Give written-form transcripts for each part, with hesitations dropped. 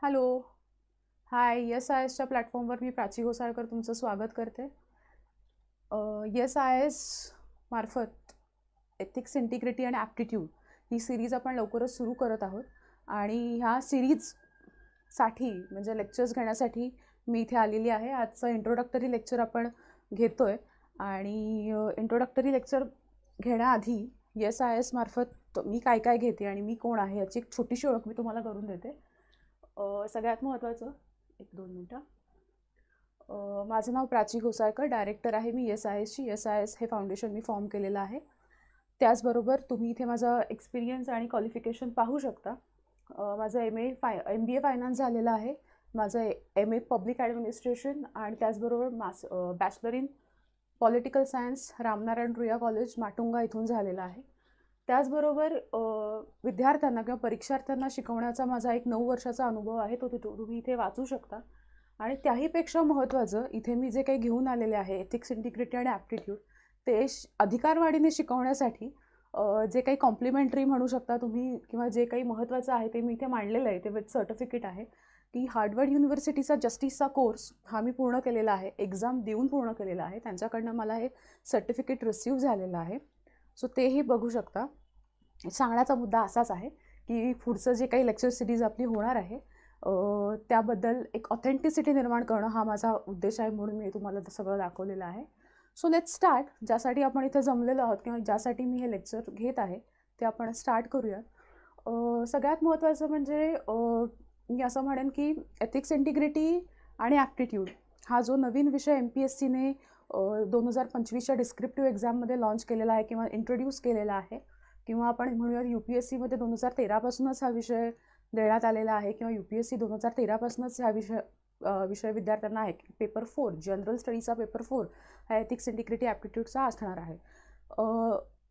Hello. High. Yes I एसच्या प्लॅटफॉर्मवर मी प्राची घोसाळकर तुमचं स्वागत करते. येस आय एस मार्फत एथिक्स, इंटिग्रिटी आणि ॲप्टिट्यूड ही सिरीज आपण लवकरच सुरू करत आहोत. आणि ह्या सिरीजसाठी म्हणजे लेक्चर्स घेण्यासाठी मी इथे आलेली आहे. आजचं इंट्रोडक्टरी लेक्चर आपण घेतो आहे. आणि इंट्रोडक्टरी लेक्चर घेण्याआधी येस आय एस मार्फत मी काय काय घेते आणि मी कोण आहे याची एक छोटीशी ओळख मी तुम्हाला करून देते. सगळ्यात महत्त्वाचं, एक 2 मिनटं. माझं नाव प्राची घोसाळकर, डायरेक्टर आहे मी येस आय एसची. येस आय एस हे फाउंडेशन मी फॉर्म केलेलं आहे. त्याचबरोबर तुम्ही इथे माझा एक्सपिरियन्स आणि क्वालिफिकेशन पाहू शकता. माझं MBA फायनान्स झालेलं आहे. माझं MA पब्लिक ॲडमिनिस्ट्रेशन आणि त्याचबरोबर bachelor in political science Ramnarayan Ruia college Matunga इथून झालेलं आहे. त्याचबरोबर विद्यार्थ्यांना किंवा परीक्षार्थ्यांना शिकवण्याचा माझा एक 9 वर्षाचा अनुभव आहे, तो तुम्ही इथे वाचू शकता. आणि त्याहीपेक्षा महत्त्वाचं, इथे मी जे काही घेऊन आलेले आहे एथिक्स, इंटिग्रिटी आणि ॲप्टिट्यूड, ते अधिकारवाढीने शिकवण्यासाठी जे काही कॉम्प्लिमेंटरी म्हणू शकता तुम्ही किंवा जे काही महत्त्वाचं आहे ते मी इथे मांडलेलं आहे. ते विथ सर्टिफिकेट आहे की हार्वर्ड युनिव्हर्सिटीचा जस्टिसचा कोर्स हा मी पूर्ण केलेला आहे, एक्झाम देऊन पूर्ण केलेला आहे. त्यांच्याकडनं मला हे सर्टिफिकेट रिसीव्ह झालेलं आहे. सो तेही बघू शकता. सांगण्याचा मुद्दा असाच आहे की पुढचं जे काही लेक्चर सिरीज आपली होणार आहे त्याबद्दल एक ऑथेंटिसिटी निर्माण करणं हा माझा उद्देश आहे, म्हणून मी तुम्हाला सगळं दाखवलेलं आहे. So let's start. ज्यासाठी आपण इथे जमलेलो आहोत किंवा ज्यासाठी मी हे लेक्चर घेत आहे ते आपण स्टार्ट करूया. सगळ्यात महत्त्वाचं म्हणजे मी असं म्हणेन की एथिक्स, इंटिग्रिटी आणि ॲप्टिट्यूड हा जो नवीन विषय MPSCने 2025च्या डिस्क्रिप्टिव्ह एक्झाममध्ये लॉन्च केलेला आहे किंवा इंट्रोड्यूस केलेला आहे, किंवा आपण म्हणूया UPSCमध्ये 2013पासूनच हा विषय देण्यात आलेला आहे किंवा UPSC 2013पासूनच हा विषय विद्यार्थ्यांना आहे. पेपर 4 जनरल स्टडीचा पेपर 4 हा एथिक्स, इंटिग्रिटी, ॲप्टिट्यूडचा असणार आहे.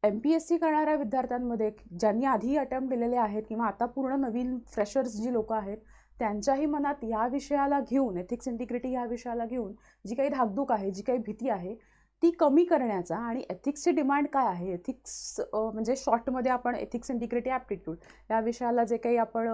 MPSC करणाऱ्या विद्यार्थ्यांमध्ये ज्यांनी आधी अटेम्प्ट दिलेले आहेत किंवा आता पूर्ण नवीन फ्रेशर्स जी लोक आहेत त्यांच्याही मनात या विषयाला घेऊन, एथिक्स, इंटिग्रिटी या विषयाला घेऊन जी काही धाकधूक आहे, जी काही भीती आहे ती कमी करण्याचा, आणि एथिक्सची डिमांड काय आहे, एथिक्स म्हणजे शॉर्टमध्ये आपण एथिक्स, इंटिग्रिटी, ॲप्टिट्यूड या विषयाला जे काही आपण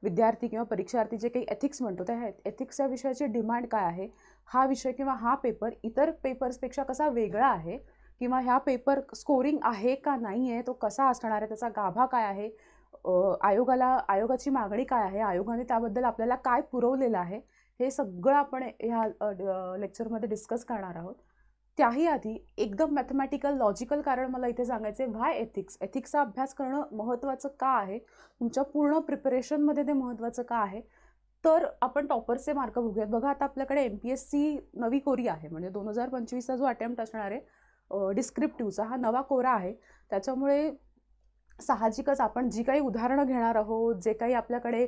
विद्यार्थी किंवा परीक्षार्थी जे काही एथिक्स म्हणतो त्या एथिक्स या विषयाची डिमांड काय आहे, हा विषय किंवा हा पेपर इतर पेपर्सपेक्षा कसा वेगळा आहे किंवा ह्या पेपर स्कोरिंग आहे का नाही आहे, तो कसा असणार आहे, त्याचा गाभा काय आहे, आयोगाची मागणी काय आहे, आयोगाने त्याबद्दल आपल्याला काय पुरवलेलं आहे, हे सगळं आपण ह्या लेक्चरमध्ये डिस्कस करणार आहोत. त्याही आधी एकदम मॅथमॅटिकल लॉजिकल कारण मला इथे सांगायचं आहे, व्हाय एथिक्स. एथिक्सचा अभ्यास करणं महत्त्वाचं का आहे, तुमच्या पूर्ण प्रिपरेशनमध्ये ते महत्त्वाचं का आहे. तर आपण टॉपर्सचे मार्क बघूयात. बघा, आता आपल्याकडे MPSC नवी कोरी आहे, म्हणजे 2025चा जो अटेम्प्ट असणार आहे डिस्क्रिप्टिव्हचा हा नवा कोरा आहे. त्याच्यामुळे साहजिकच आपण जी काही उदाहरणं घेणार आहोत, जे काही आपल्याकडे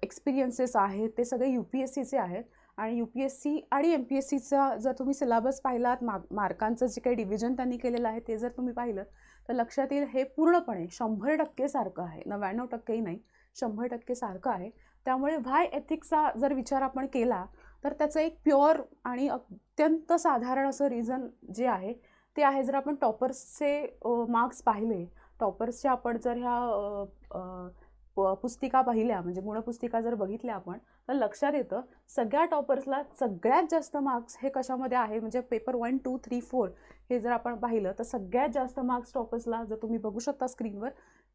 एक्सपिरियन्सेस आहेत ते सगळे UPSCचे आहेत. आणि UPSC आणि MPSCचा जर तुम्ही सिलेबस पाहिलात, मार्कांचं जे काही डिव्हिजन त्यांनी केलेलं आहे ते जर तुम्ही पाहिलं तर लक्षात येईल हे पूर्णपणे 100% सारखं आहे. 99%ही नाही, 100% सारखं आहे. त्यामुळे व्हाय एथिक्सचा जर विचार आपण केला तर त्याचं एक प्युअर आणि अत्यंत साधारण असं रिझन जे आहे ते आहे, जर आपण टॉपर्सचे मार्क्स पाहिले, टॉपर्सच्या आपण जर ह्या पुस्तिका पाहिल्या म्हणजे गुणपुस्तिका जर बघितल्या आपण, तर लक्षात येतं सगळ्या टॉपर्सला सगळ्यात जास्त मार्क्स हे कशामध्ये आहे, म्हणजे पेपर 1, 2, 3, 4 हे जर आपण पाहिलं तर सगळ्यात जास्त मार्क्स टॉपर्सला, जर तुम्ही बघू शकता स्क्रीनवर,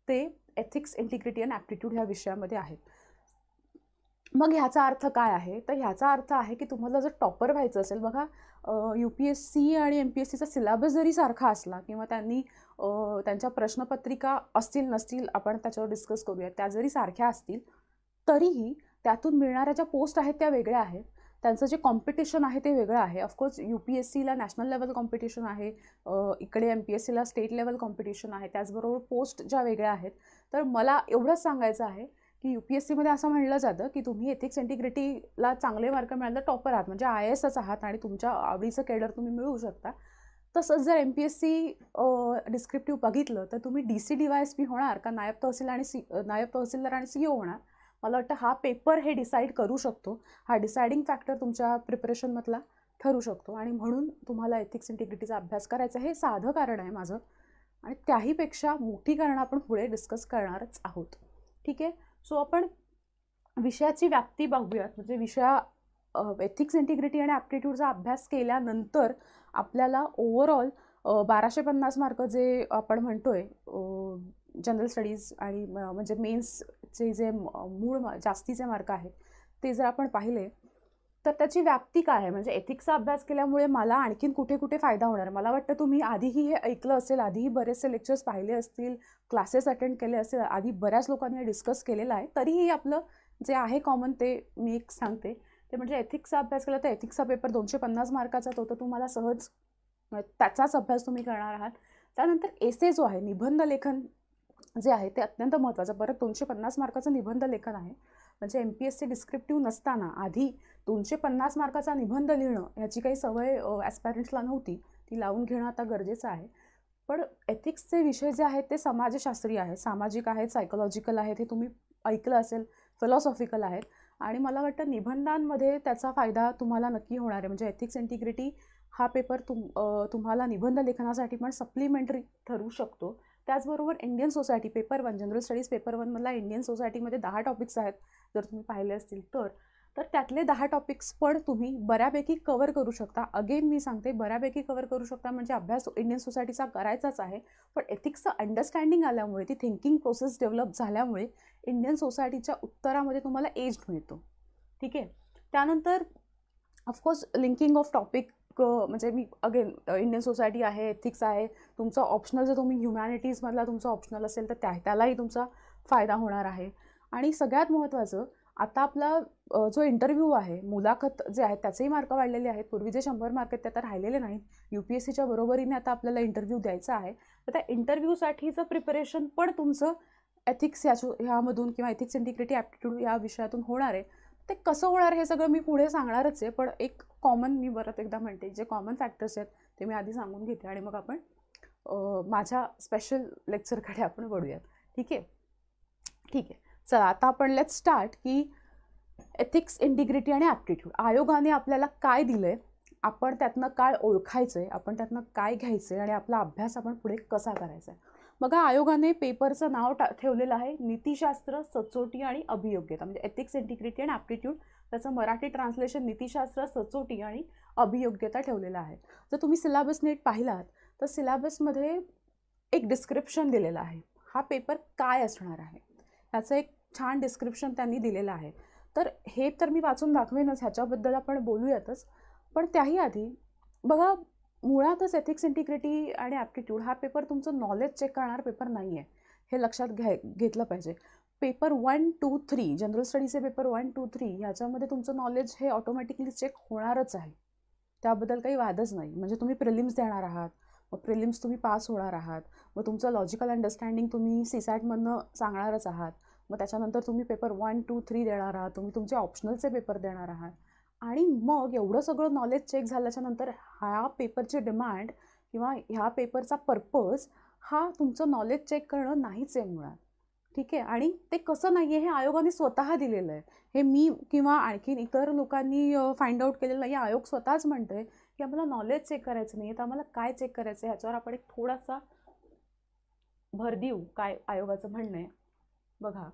ते एथिक्स, इंटिग्रिटी आणि ॲप्टिट्यूड ह्या विषयामध्ये आहेत. मग ह्याचा अर्थ काय आहे, तर ह्याचा अर्थ आहे की तुम्हाला जर टॉपर व्हायचं असेल, बघा UPSC आणि MPSCचा सिलेबस जरी सारखा असला किंवा त्यांच्या प्रश्नपत्रिका असतील नसतील आपण त्याच्यावर डिस्कस करूया, त्या जरी सारख्या असतील तरीही त्यातून मिळणाऱ्या ज्या पोस्ट आहेत त्या वेगळ्या आहेत, त्यांचं जे कॉम्पिटिशन आहे ते वेगळं आहे. ऑफकोर्स UPSCला नॅशनल लेवल कॉम्पिटिशन आहे, इकडे MPSCला स्टेट लेवल कॉम्पिटिशन आहे, त्याचबरोबर पोस्ट ज्या वेगळ्या आहेत. तर मला एवढंच सांगायचं आहे की UPSCमध्ये असं म्हणलं जातं की तुम्ही एथिक्स, इंटिग्रिटीला चांगले मार्क मिळाले तर टॉपर आहात, म्हणजे IASच आहात आणि तुमच्या आवडीचं केडर तुम्ही मिळवू शकता. तसंच जर MPSC डिस्क्रिप्टिव्ह बघितलं तर तुम्ही DC DYSP होणार का नायब तहसीलदार आणि CO होणार. मला वाटतं हा पेपर हे डिसाईड करू शकतो, हा डिसायडिंग फॅक्टर तुमच्या प्रिपरेशनमधला ठरू शकतो. आणि म्हणून तुम्हाला एथिक्स, इंटिग्रिटीचा अभ्यास करायचा, हे साधं कारण आहे माझं. आणि त्याहीपेक्षा मोठी कारणं आपण पुढे डिस्कस करणारच आहोत. ठीक आहे. सो आपण विषयाची व्याप्ती बघूयात. म्हणजे एथिक्स इंटिग्रिटी आणि ॲप्टिट्यूडचा अभ्यास केल्यानंतर आपल्याला ओव्हरऑल 1250 मार्क जे आपण म्हणतोय जनरल स्टडीज आणि म्हणजे मेन्सचे जे मूळ जास्तीचे मार्क आहेत ते जर आपण पाहिले तर त्याची व्याप्ती काय आहे. म्हणजे एथिक्सचा अभ्यास केल्यामुळे मला आणखीन कुठे कुठे फायदा होणार. मला वाटतं तुम्ही आधीही हे ऐकलं असेल, आधीही बरेचसे लेक्चर्स पाहिले असतील, क्लासेस अटेंड केले असतील, आधी बऱ्याच लोकांनी हे डिस्कस केलेलं आहे. तरीही आपलं जे आहे कॉमन ते मी एक सांगते. ते म्हणजे एथिक्सचा अभ्यास केला तर एथिक्सचा पेपर 250 मार्काचा तो तर तुम्हाला सहज त्याचाच अभ्यास तुम्ही करणार आहात. त्यानंतर एसे जो आहे, निबंध लेखन जे आहे ते अत्यंत महत्त्वाचं. परत 250 मार्काचं निबंध लेखन आहे. म्हणजे MPSC डिस्क्रिप्टिव्ह नसताना आधी 250 मार्काचा निबंध लिहिणं ह्याची काही सवय ॲस्पायरंट्सला नव्हती. ती लावून घेणं आता गरजेचं आहे. पण एथिक्सचे विषय जे आहेत ते समाजशास्त्रीय आहेत, सामाजिक आहेत, सायकोलॉजिकल आहेत, हे तुम्ही ऐकलं असेल, फिलॉसॉफिकल आहेत. आणि मला वाटतं निबंधांमध्ये त्याचा फायदा तुम्हाला नक्की होणार आहे. म्हणजे एथिक्स इंटिग्रिटी हा पेपर तुम्हाला निबंध लेखनासाठी पण सप्लिमेंटरी ठरू शकतो. त्याचबरोबर Indian society paper 1, general studies paper 1मधला इंडियन सोसायटीमध्ये 10 टॉपिक्स आहेत जर तुम्ही पाहिले असतील तर त्यातले 10 टॉपिक्स पण तुम्ही बऱ्यापैकी कवर करू शकता. अगेन मी सांगते, बऱ्यापैकी कवर करू शकता. म्हणजे अभ्यास इंडियन सोसायटीचा करायचाच आहे, पण एथिक्सचं अंडरस्टँडिंग आल्यामुळे, ती थिंकिंग प्रोसेस डेव्हलप झाल्यामुळे इंडियन सोसायटीच्या उत्तरामध्ये तुम्हाला एज मिळतो. ठीक आहे. त्यानंतर ऑफकोर्स लिंकिंग ऑफ टॉपिक, म्हणजे मी अगेन इंडियन सोसायटी आहे, एथिक्स आहे, तुमचं ऑप्शनल जर तुम्ही ह्युमॅनिटीजमधला तुमचं ऑप्शनल असेल तर त्यालाही तुमचा फायदा होणार आहे. आणि सगळ्यात महत्त्वाचं, आता आपला जो इंटरव्ह्यू आहे, मुलाखत जे आहेत त्याचेही मार्क वाढलेले आहेत. पूर्वी जे 100 मार्क आहेत ते आता राहिलेले नाहीत. UPSCच्या बरोबरीने आता आपल्याला इंटरव्ह्यू द्यायचा आहे. तर त्या इंटरव्ह्यूसाठीचं प्रिपरेशन पण तुमचं एथिक्स ह्यामधून किंवा एथिक्स इंटिग्रिटी ॲप्टिट्यूड या विषयातून होणार आहे. ते कसं होणार हे सगळं मी पुढे सांगणारच आहे. पण एक कॉमन मी परत एकदा म्हणते, जे कॉमन फॅक्टर्स आहेत ते मी आधी सांगून घेते आणि मग आपण माझ्या स्पेशल लेक्चरकडे आपण वळूयात. ठीक आहे. ठीक आहे, चला आता आपण लेट्स स्टार्ट की एथिक्स इंटिग्रिटी आणि ॲप्टिट्यूड आयोगाने आपल्याला काय दिलंय, आपण त्यातनं काय ओळखायचंय, आपण त्यातनं काय घ्यायचंय आणि आपला अभ्यास आपण पुढे कसा करायचा आहे. बघा, आयोगाने पेपरचं नाव ठेवलेलं आहे नीतिशास्त्र, सचोटी आणि अभियोग्यता. म्हणजे एथिक्स इंटिग्रिटी आणि ॲप्टिट्यूड, त्याचं मराठी ट्रान्सलेशन नीतिशास्त्र, सचोटी आणि अभियोग्यता ठेवलेलं आहे. जर तुम्ही सिलेबस नीट पाहिलात तर सिलेबसमध्ये एक डिस्क्रिप्शन दिलेलं आहे. हा पेपर काय असणार आहे ह्याचं एक छान डिस्क्रिप्शन त्यांनी दिलेलं आहे. तर हे तर मी वाचून दाखवेनच, ह्याच्याबद्दल आपण बोलूयातच. पण त्याही आधी बघा, मुळातच एथिक्स इंटिग्रिटी आणि ॲप्टिट्यूड हा पेपर तुमचं नॉलेज चेक करणार पेपर नाही आहे, हे लक्षात घेतलं पाहिजे. पेपर 1, 2, 3 जनरल स्टडीचे पेपर 1, 2, 3 ह्याच्यामध्ये तुमचं नॉलेज हे ऑटोमॅटिकली चेक होणारच आहे. त्याबद्दल काही वादच नाही. म्हणजे तुम्ही प्रिलिम्स देणार आहात, मग प्रिलिम्स तुम्ही पास होणार आहात, मग तुमचं लॉजिकल अंडरस्टँडिंग तुम्ही CSATमधनं सांगणारच आहात, मग त्याच्यानंतर तुम्ही पेपर 1, 2, 3 देणार आहात, तुम्ही तुमचे ऑप्शनलचे पेपर देणार आहात. आणि मग एवढं सगळं नॉलेज चेक झाल्याच्या नंतर ह्या पेपरची डिमांड किंवा ह्या पेपरचा पर्पज हा तुमचं नॉलेज चेक करणं नाहीच आहे मुळात. ठीक आहे. आणि ते कसं नाही आहे हे आयोगाने स्वतः दिलेलं आहे. हे मी किंवा आणखीन इतर लोकांनी फाइंड आउट केलेलं नाही. आयोग स्वतःच म्हणतोय की आम्हाला नॉलेज चेक करायचं नाही, तर आम्हाला काय चेक करायचं आहे ह्याच्यावर आपण एक थोडासा भर देऊ. काय आयोगाचं म्हणणं आहे बघा,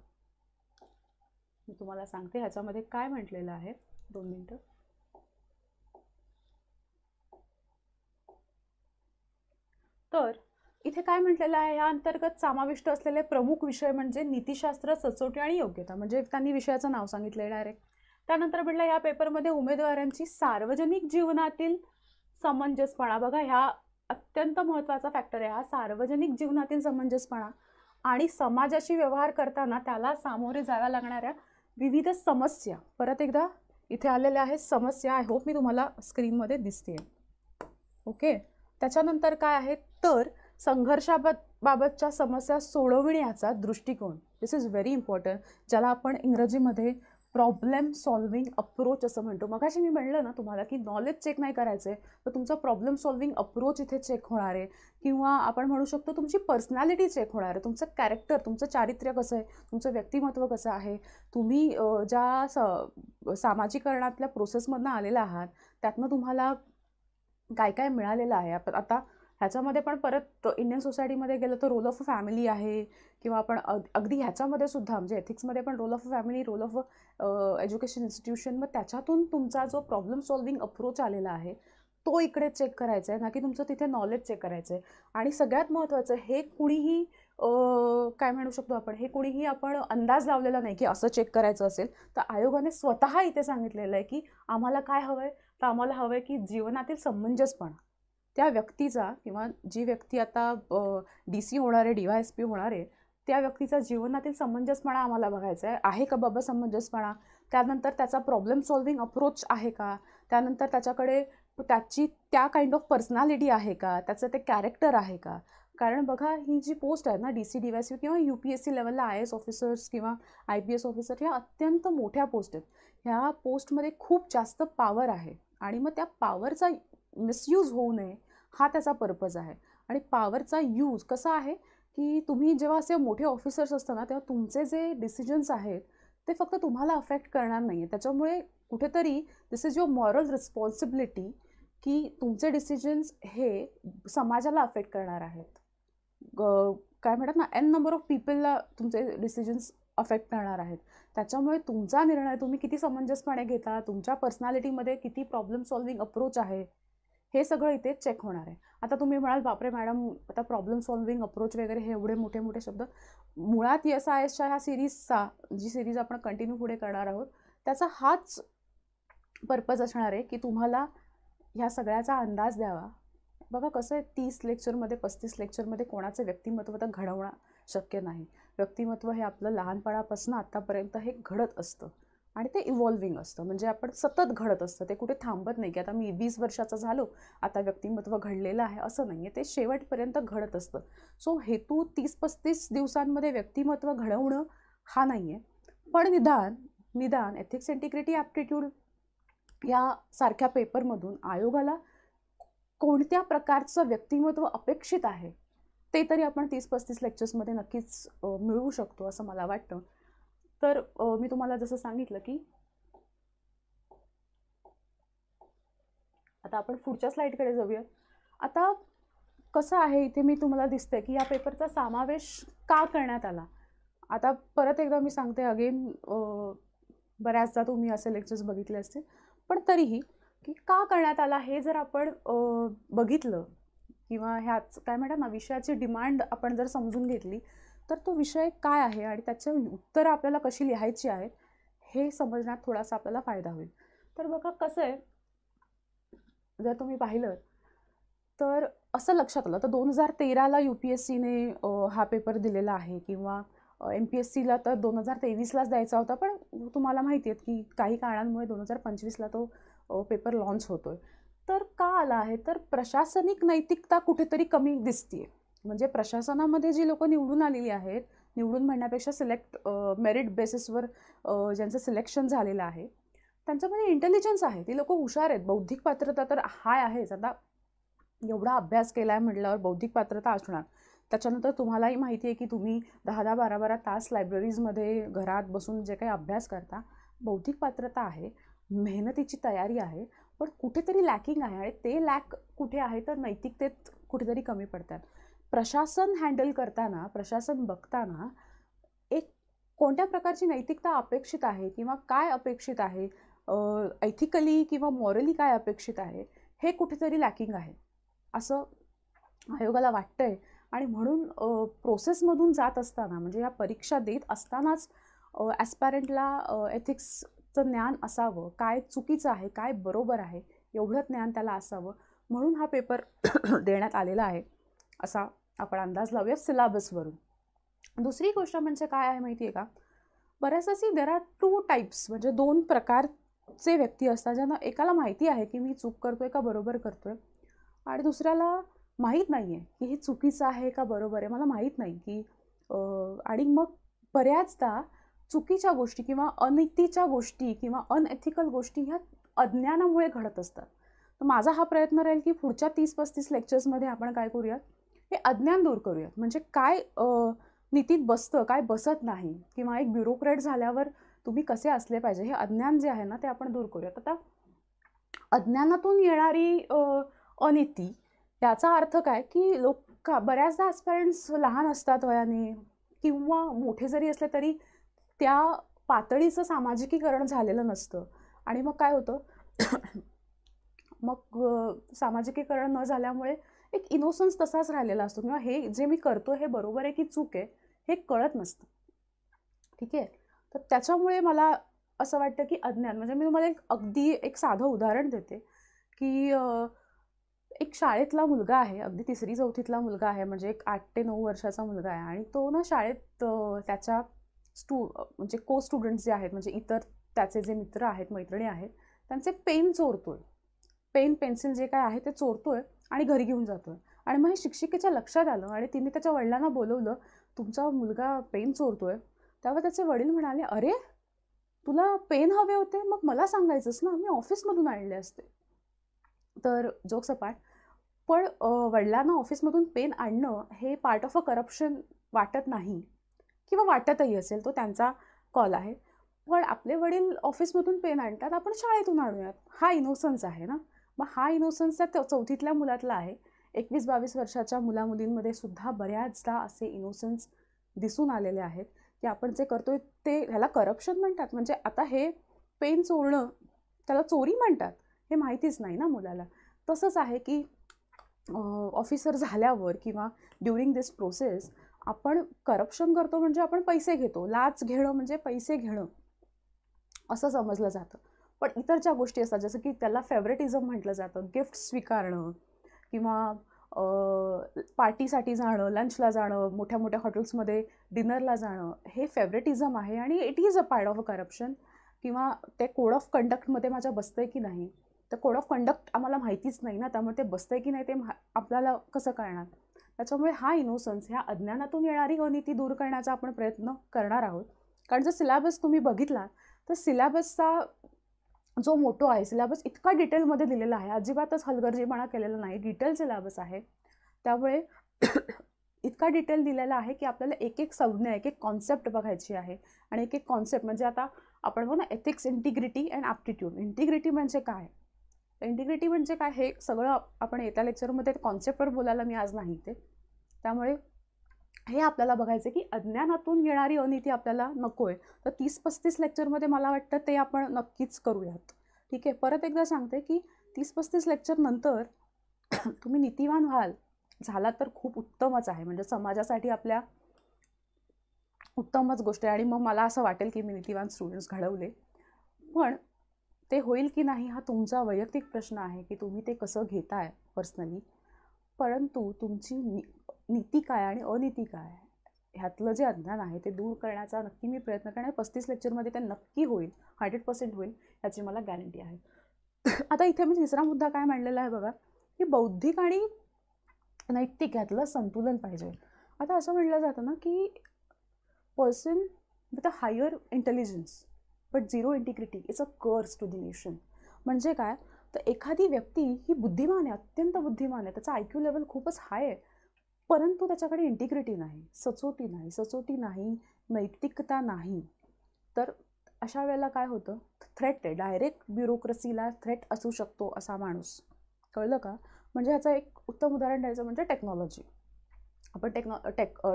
मी तुम्हाला सांगते ह्याच्यामध्ये काय म्हटलेलं आहे. 2 मिनिटं. तर इथे काय म्हटलेलं आहे, या अंतर्गत समाविष्ट असलेले प्रमुख विषय म्हणजे नीतिशास्त्र, सचोटी आणि योग्यता. म्हणजे त्यांनी विषयाचं नाव सांगितलंय डायरेक्ट. त्यानंतर म्हटलं या पेपरमध्ये उमेदवारांची सार्वजनिक जीवनातील समंजसपणा. बघा, ह्या अत्यंत महत्त्वाचा फॅक्टर आहे हा, सार्वजनिक जीवनातील समंजसपणा आणि समाजाशी व्यवहार करताना त्याला सामोरे जाव्या लागणाऱ्या विविध समस्या. परत एकदा इथे आलेल्या आहेत समस्या. आय होप मी तुम्हाला स्क्रीनमध्ये दिसते. ओके. त्याच्यानंतर काय आहे तर संघर्षाबाबतच्या समस्या सोडविण्याचा दृष्टिकोन. दिस इज व्हेरी इम्पॉर्टंट, ज्याला आपण इंग्रजीमध्ये प्रॉब्लेम सॉल्विंग अप्रोच असं म्हणतो. मगाशी मी म्हणलं ना तुम्हाला की नॉलेज चेक नाही करायचं आहे, तर तुमचं प्रॉब्लेम सॉल्विंग अप्रोच इथे चेक होणार आहे. किंवा आपण म्हणू शकतो तुमची पर्सनॅलिटी चेक होणार आहे, तुमचं कॅरेक्टर, तुमचं चारित्र्य कसं आहे, तुमचं व्यक्तिमत्व कसं आहे, तुम्ही ज्या सामाजिकरणातल्या प्रोसेसमधनं आलेला आहात त्यातनं तुम्हाला काय काय मिळालेलं आहे. आता ह्याच्यामध्ये पण परत इंडियन सोसायटीमध्ये गेलं तर रोल ऑफ अ फॅमिली आहे, किंवा आपण अगदी ह्याच्यामध्ये सुद्धा म्हणजे एथिक्समध्ये पण role of a family, role of education institution, मग त्याच्यातून तुमचा जो प्रॉब्लेम सॉल्विंग अप्रोच आलेला आहे तो इकडे चेक करायचा आहे, ना की तुमचं तिथे नॉलेज चेक करायचं आहे. आणि सगळ्यात महत्त्वाचं हे कुणीही काय म्हणू शकतो आपण, हे कुणीही आपण अंदाज लावलेला नाही की असं चेक करायचं असेल. तर आयोगाने स्वतः इथे सांगितलेलं आहे की आम्हाला काय हवं आहे, तर आम्हाला हवं आहे की जीवनातील समंजसपणा त्या व्यक्तीचा, किंवा जी व्यक्ती आता DC होणार आहे, DYSP होणार आहे, त्या व्यक्तीचा जीवनातील समंजसपणा आम्हाला बघायचा आहे का बाबा समंजसपणा. त्यानंतर त्याचा प्रॉब्लेम सॉल्विंग अप्रोच आहे का, त्यानंतर त्याच्याकडे त्याची त्या काइंड ऑफ पर्सनॅलिटी आहे का, त्याचं ते कॅरेक्टर आहे का. कारण बघा, ही जी पोस्ट आहे ना, DC DYSP किंवा UPSC लेवलला IAS ऑफिसर्स किंवा IPS ऑफिसर, ह्या अत्यंत मोठ्या पोस्ट आहेत. ह्या पोस्टमध्ये खूप जास्त पॉवर आहे, आणि मग त्या पॉवरचा मिसयूज होऊ नये हा त्याचा पर्पज आहे. आणि पॉवरचा यूज कसा आहे की तुम्ही जेव्हा असे मोठे ऑफिसर्स असताना तेव्हा तुमचे जे डिसिजन्स आहेत ते फक्त तुम्हाला अफेक्ट करणार नाही आहे. त्याच्यामुळे कुठेतरी दिस इज युअर मॉरल रिस्पॉन्सिबिलिटी की तुमचे डिसिजन्स हे समाजाला अफेक्ट करणार आहेत. काय म्हणतात ना, एन नंबर ऑफ पीपलला तुमचे डिसिजन्स अफेक्ट करणार आहेत. त्याच्यामुळे तुमचा निर्णय तुम्ही किती समंजसपणे घेता, तुमच्या पर्सनॅलिटीमध्ये किती प्रॉब्लेम सॉल्विंग अप्रोच आहे, हे सगळं इथे चेक होणार आहे. आता तुम्ही म्हणाल बापरे मॅडम, आता प्रॉब्लेम सॉल्विंग अप्रोच वगैरे हे एवढे मोठे मोठे शब्द. मुळात SISच्या ह्या सिरीजचा, जी सिरीज आपण कंटिन्यू पुढे करणार आहोत, त्याचा हाच पर्पज असणार आहे की तुम्हाला ह्या सगळ्याचा अंदाज द्यावा. बघा कसं आहे, 30 लेक्चरमध्ये 35 लेक्चरमध्ये कोणाचं व्यक्तिमत्व तर घडवणं शक्य नाही. व्यक्तिमत्व हे आपलं लहानपणापासून आत्तापर्यंत हे घडत असतं, आणि ते इव्हॉल्विंग असतं. म्हणजे आपण सतत घडत असतं, ते कुठे थांबत नाही की आता मी 20 वर्षाचा झालो आता व्यक्तिमत्व घडलेलं आहे, असं नाही आहे. ते शेवटपर्यंत घडत असतं. सो हेतू 30-35 दिवसांमध्ये व्यक्तिमत्व घडवणं हा नाही आहे. पण निदान एथिक्स, इंटिग्रिटी, ॲप्टिट्यूड या सारख्या पेपरमधून आयोगाला कोणत्या प्रकारचं व्यक्तिमत्व अपेक्षित आहे ते तरी आपण 30-35 लेक्चर्समध्ये नक्कीच मिळवू शकतो असं मला वाटतं. तर मी तुम्हाला जसं सांगितलं की आता आपण पुढच्या स्लाईडकडे जाऊया. आता कसं आहे, इथे मी तुम्हाला दिसते की या पेपरचा समावेश का करण्यात आला. आता परत एकदा मी सांगते अगेन, बऱ्याचदा तुम्ही असे लेक्चर्स बघितले असतील, पण तरीही की का करण्यात आला हे जर आपण बघितलं, किंवा ह्याच काय म्हणतात ना, विषयाची डिमांड आपण जर समजून घेतली, तर तो विषय काय आहे आणि त्याची उत्तरं आपल्याला कशी लिहायची आहेत हे समजण्यात थोडासा आपल्याला फायदा होईल. तर बघा कसं आहे, जर तुम्ही पाहिलं तर असं लक्षात आलं तर 2013ला UPSCने हा पेपर दिलेला आहे, किंवा MPSCला तर 2023लाच द्यायचा होता, पण तुम्हाला माहिती आहे की काही कारणांमुळे 2025ला तो पेपर लॉन्च होतोय. तर का आला आहे, तर प्रशासनिक नैतिकता कुठेतरी कमी दिसतीये. म्हणजे प्रशासनामध्ये जी लोक निवडून आलेली आहेत, निवडून म्हणण्यापेक्षा मेरिट बेसिसवर ज्यांचं सिलेक्शन झालेलं आहे, त्यांच्यामध्ये इंटेलिजन्स आहे, ती लोक हुशार आहेत. बौद्धिक पात्रता तर हाय आहेच. आता एवढा अभ्यास केला आहे म्हटल्यावर बौद्धिक पात्रता असणार. त्याच्यानंतर तुम्हालाही माहिती आहे की तुम्ही 10-10, 12-12 तास लायब्ररीजमध्ये घरात बसून जे काही अभ्यास करता, बौद्धिक पात्रता आहे, मेहनतीची तयारी आहे, पण कुठेतरी लॅकिंग आहे. आणि ते लॅक कुठे आहे, तर नैतिकतेत कुठेतरी कमी पडतात. प्रशासन हँडल करताना, प्रशासन बघताना एक कोणत्या प्रकारची नैतिकता अपेक्षित आहे, किंवा काय अपेक्षित आहे, एथिकली किंवा मॉरली काय अपेक्षित आहे, हे कुठेतरी लॅकिंग आहे असं आयोगाला वाटतंय. आणि म्हणून प्रोसेसमधून जात असताना, म्हणजे या परीक्षा देत असतानाच ॲस्पायरंटला एथिक्सचं ज्ञान असावं, काय चुकीचं आहे काय बरोबर आहे एवढं ज्ञान त्याला असावं, म्हणून हा पेपर देण्यात आलेला आहे असा आपण अंदाज लावूया सिलेबसवरून. दुसरी गोष्ट म्हणजे काय आहे माहिती आहे का, बऱ्याचशी देर आर 2 टाईप्स, म्हणजे 2 प्रकारचे व्यक्ती असतात, ज्यांना एकाला माहिती आहे की मी चूक करतोय का बरोबर करतोय, आणि दुसऱ्याला माहीत नाही आहे की हे चुकीचं आहे का बरोबर आहे, मला माहीत नाही की आणि मग बऱ्याचदा चुकीच्या गोष्टी किंवा अनीतीच्या गोष्टी किंवा अनएथिकल गोष्टी ह्या अज्ञानामुळे घडत असतात. तर माझा हा प्रयत्न राहील की पुढच्या 30-35 लेक्चर्समध्ये आपण काय करूयात, हे अज्ञान दूर करूयात. म्हणजे काय नीतीत बसतं, काय बसत नाही, किंवा एक ब्युरोक्रेट झाल्यावर तुम्ही कसे असले पाहिजे, हे अज्ञान जे आहे ना ते आपण दूर करूयात. आता अज्ञानातून येणारी अनिती याचा अर्थ काय की बऱ्याचदा ॲस्पायरंट्स लहान असतात वयाने किंवा मोठे जरी असले तरी त्या पातळीचं सामाजिकीकरण झालेलं नसतं आणि मग काय होतं मग सामाजिकीकरण न झाल्यामुळे एक इनोसन्स तसाच राहिलेला असतो किंवा हे जे मी करतो हे बरोबर आहे की चूक आहे हे कळत नसतं. ठीक आहे. तर त्याच्यामुळे मला असं वाटतं की अज्ञान म्हणजे मी तुम्हाला अगदी एक साधं उदाहरण देते की एक शाळेतला मुलगा आहे, अगदी 3री-4थीतला मुलगा आहे, म्हणजे एक 8 ते 9 वर्षाचा मुलगा आहे आणि तो ना शाळेत त्याच्या म्हणजे को स्टुडंट्स जे आहेत म्हणजे इतर त्याचे जे मित्र आहेत मैत्रिणी आहेत त्यांचे पेन चोरतोय. पेन पेन्सिल जे काय आहे ते चोरतोय आणि घरी घेऊन जातोय आणि मग हे शिक्षिकेच्या लक्षात आलं आणि तिने त्याच्या वडिलांना बोलवलं, तुमचा मुलगा पेन चोरतोय. तेव्हा त्याचे वडील म्हणाले, अरे तुला पेन हवे होते मग मला सांगायचंच ना, मी ऑफिसमधून आणले असते. तर जोक सपाट. पण वडिलांना ऑफिसमधून पेन आणणं हे पार्ट ऑफ अ करप्शन वाटत नाही किंवा वाटतही असेल, तो त्यांचा कॉल आहे. पण आपले वडील ऑफिसमधून पेन आणतात, आपण शाळेतून आणूयात, हा इनोसन्स आहे ना. मग हा इनोसन्स त्या 4थीतल्या मुलातला आहे. 21-22 वर्षाच्या मुलामुलींमध्ये सुद्धा बऱ्याचदा असे इनोसन्स दिसून आलेले आहेत की आपण जे करतोय ते ह्याला करप्शन म्हणतात. म्हणजे आता हे पेन चोरणं त्याला चोरी म्हणतात हे माहितीच नाही ना मुलाला. तसंच आहे की ऑफिसर झाल्यावर किंवा ड्युरिंग दिस प्रोसेस आपण करप्शन करतो म्हणजे आपण पैसे घेतो. लाच घेणं म्हणजे पैसे घेणं असं समजलं जातं. पण इतर ज्या गोष्टी असतात जसं की त्याला फेवरेटिझम म्हटलं जातं, गिफ्ट स्वीकारणं किंवा पार्टीसाठी जाणं, लंचला जाणं, मोठ्या मोठ्या हॉटेल्समध्ये डिनरला जाणं, हे फेवरेटिझम आहे आणि it is a part of a corruption. किंवा ते कोड ऑफ कंडक्टमध्ये माझ्या बसतंय की नाही, तर कोड ऑफ कंडक्ट आम्हाला माहितीच नाही ना, त्यामुळे ते बसतंय की नाही ते आपल्याला कसं कळणार. त्याच्यामुळे हा इनोसन्स, ह्या अज्ञानातून येणारी अनिती दूर करण्याचा आपण प्रयत्न करणार आहोत. कारण जर सिलॅबस तुम्ही बघितला तर सिलॅबसचा जो मोटो आहे, सिलॅबस इतका डिटेलमध्ये दिलेला आहे, अजिबातच हलगर्जीपणा केलेला नाही, डिटेल सिलॅबस आहे. त्यामुळे इतका डिटेल दिलेला आहे की आपल्याला एक एक संज्ञा, एक एक कॉन्सेप्ट बघायची आहे आणि एक एक कॉन्सेप्ट म्हणजे आता आपण बघू ना ethics, integrity and aptitude. Integrity म्हणजे काय, इंटिग्रिटी म्हणजे काय हे सगळं आपण येत्या लेक्चरमध्ये कॉन्सेप्टवर बोलायला मी आज नाही ते. त्यामुळे हे आपल्याला बघायचं की अज्ञानातून येणारी अनिती आपल्याला नको आहे. तर 30-35 लेक्चरमध्ये मला वाटतं ते आपण नक्कीच करूयात. ठीक आहे. परत एकदा सांगते की 30-35 लेक्चर नंतर तुम्ही नीतिवान झाला तर खूप उत्तमच आहे, म्हणजे समाजासाठी आपल्या उत्तमच गोष्ट आहे आणि मग मला असं वाटेल की मी नीतिवान स्टुडंट्स घडवले. पण ते होईल की नाही हा तुमचा वैयक्तिक प्रश्न आहे की तुम्ही ते कसं घेताय पर्सनली. परंतु तुमची नीती काय आणि अनिती काय ह्यातलं जे अज्ञान आहे ते दूर करण्याचा नक्की मी प्रयत्न करणार. 35 लेक्चरमध्ये ते नक्की होईल, 100% होईल, याची मला गॅरंटी आहे. आता इथे मी तिसरा मुद्दा काय मांडलेला आहे बघा, की बौद्धिक आणि नैतिक ह्यातलं संतुलन पाहिजे. आता असं म्हटलं जातं ना की person with a higher intelligence but zero integrity is a curse to the nation. म्हणजे काय, तर एखादी व्यक्ती ही बुद्धिमान आहे, अत्यंत बुद्धिमान आहे, त्याचा IQ लेवल खूपच हाय आहे, परंतु त्याच्याकडे इंटिग्रिटी नाही, सचोटी नाही, नैतिकता नाही, तर अशा वेळेला काय होतं, थ्रेट आहे, डायरेक्ट ब्युरोक्रेसीला थ्रेट असू शकतो असा माणूस. कळलं का. म्हणजे ह्याचं एक उत्तम उदाहरण द्यायचं म्हणजे टेक्नॉलॉजी. आपण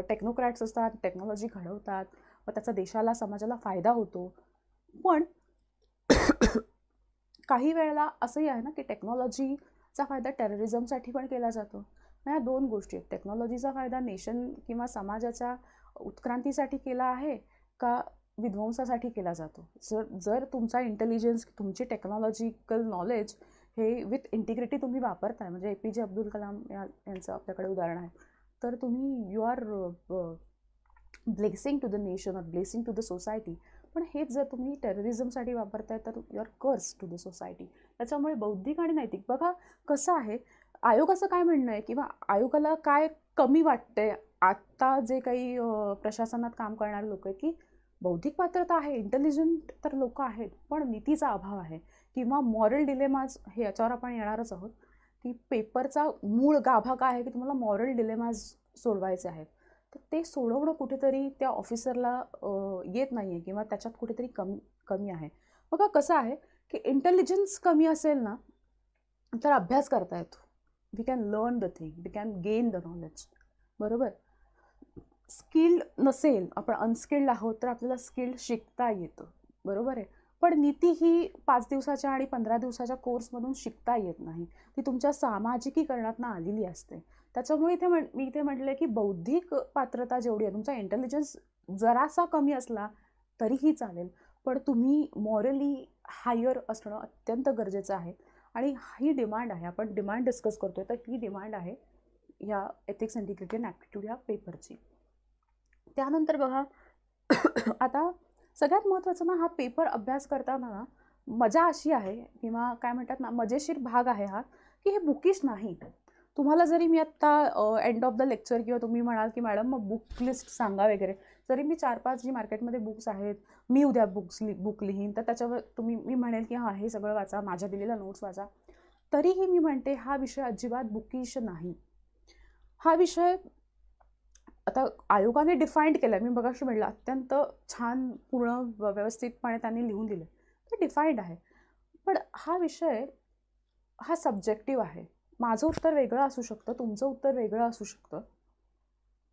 टेक्नोक्रॅट्स असतात, टेक्नॉलॉजी घडवतात, व त्याचा देशाला समाजाला फायदा होतो. पण काही वेळेला असंही आहे ना की टेक्नॉलॉजीचा फायदा टेररिझमसाठी पण केला जातो. या दोन गोष्टी आहेत, टेक्नॉलॉजीचा फायदा नेशन किंवा समाजाच्या उत्क्रांतीसाठी केला आहे का विध्वंसासाठी केला जातो. जर तुमचा इंटेलिजन्स, तुमची टेक्नॉलॉजिकल नॉलेज हे विथ इंटिग्रिटी तुम्ही वापरताय, म्हणजे APJ अब्दुल कलाम यांचं आपल्याकडे उदाहरण आहे, तर तुम्ही you are blessing to the nation और ब्लेसिंग टू द सोसायटी. पण हेच जर तुम्ही टेररिझमसाठी वापरताय तर you are curse to the society. त्याच्यामुळे बौद्धिक आणि नैतिक बघा कसं आहे, आयोगाचं काय म्हणणं आहे किंवा आयोगाला काय कमी वाटतंय आत्ता जे काही प्रशासनात काम करणारे लोक आहेत, की बौद्धिक पात्रता आहे, इंटेलिजंट तर लोक आहेत, पण नीतीचा अभाव आहे किंवा मॉरल डिलेमाज, हे याच्यावर आपण येणारच आहोत की पेपरचा मूळ गाभा काय आहे की तुम्हाला मॉरल डिलेमाज सोडवायचे आहेत, तर ते सोडवणं कुठेतरी त्या ऑफिसरला येत नाही आहे किंवा त्याच्यात कुठेतरी कमी आहे. बघा कसं आहे की इंटेलिजन्स कमी असेल ना तर अभ्यास करता येतो, we can learn the thing, we can gain the knowledge. बरोबर. स्किल्ड नसेल, आपण अनस्किल्ड आहोत, तर आपल्याला स्किल्ड शिकता येतं. बरोबर आहे. पण नीती ही 5 दिवसाच्या आणि 15 दिवसाच्या कोर्समधून शिकता येत नाही. ती तुमच्या सामाजिकीकरणातून आलेली असते. त्याच्यामुळे मी इथे म्हटलं की बौद्धिक पात्रता जेवढी आहे, तुमचा इंटेलिजन्स जरासा कमी असला तरीही चालेल, पण तुम्ही मॉरली हायर असणं अत्यंत गरजेचं आहे. आणि ही डिमांड आहे, आपण डिमांड डिस्कस करतोय, तर ही डिमांड आहे ह्या एथिक्स इंटिग्रिटी अँड ॲप्टिट्यूड या पेपरची. त्यानंतर बघा, आता सगळ्यात महत्त्वाचं ना, हा पेपर अभ्यास करताना ना मजा अशी आहे, किंवा काय म्हणतात ना, मजेशीर भाग आहे हा, की हे बुकिश नाही. तुम्हाला जरी मी आत्ता एंड ऑफ द लेक्चर किंवा तुम्ही म्हणाल की मॅडम मग बुक लिस्ट सांगा वगैरे, जरी मी 4-5 जी मार्केटमध्ये बुक्स आहेत, मी उद्या बुक लिहीन, तर त्याच्यावर मी म्हणेल की हां हे सगळं वाचा, माझ्या दिलेल्या नोट्स वाचा, तरीही मी म्हणते हा विषय अजिबात बुकिश नाही. हा विषय आता आयोगाने डिफाईंड केला आहे. मी मगाशी म्हटलं अत्यंत छान पूर्ण व्यवस्थितपणे त्यांनी लिहून दिले, ते डिफाईंड आहे. पण हा विषय हा सब्जेक्टिव्ह आहे. माझं उत्तर वेगळं असू शकतं, तुमचं उत्तर वेगळं असू शकतं.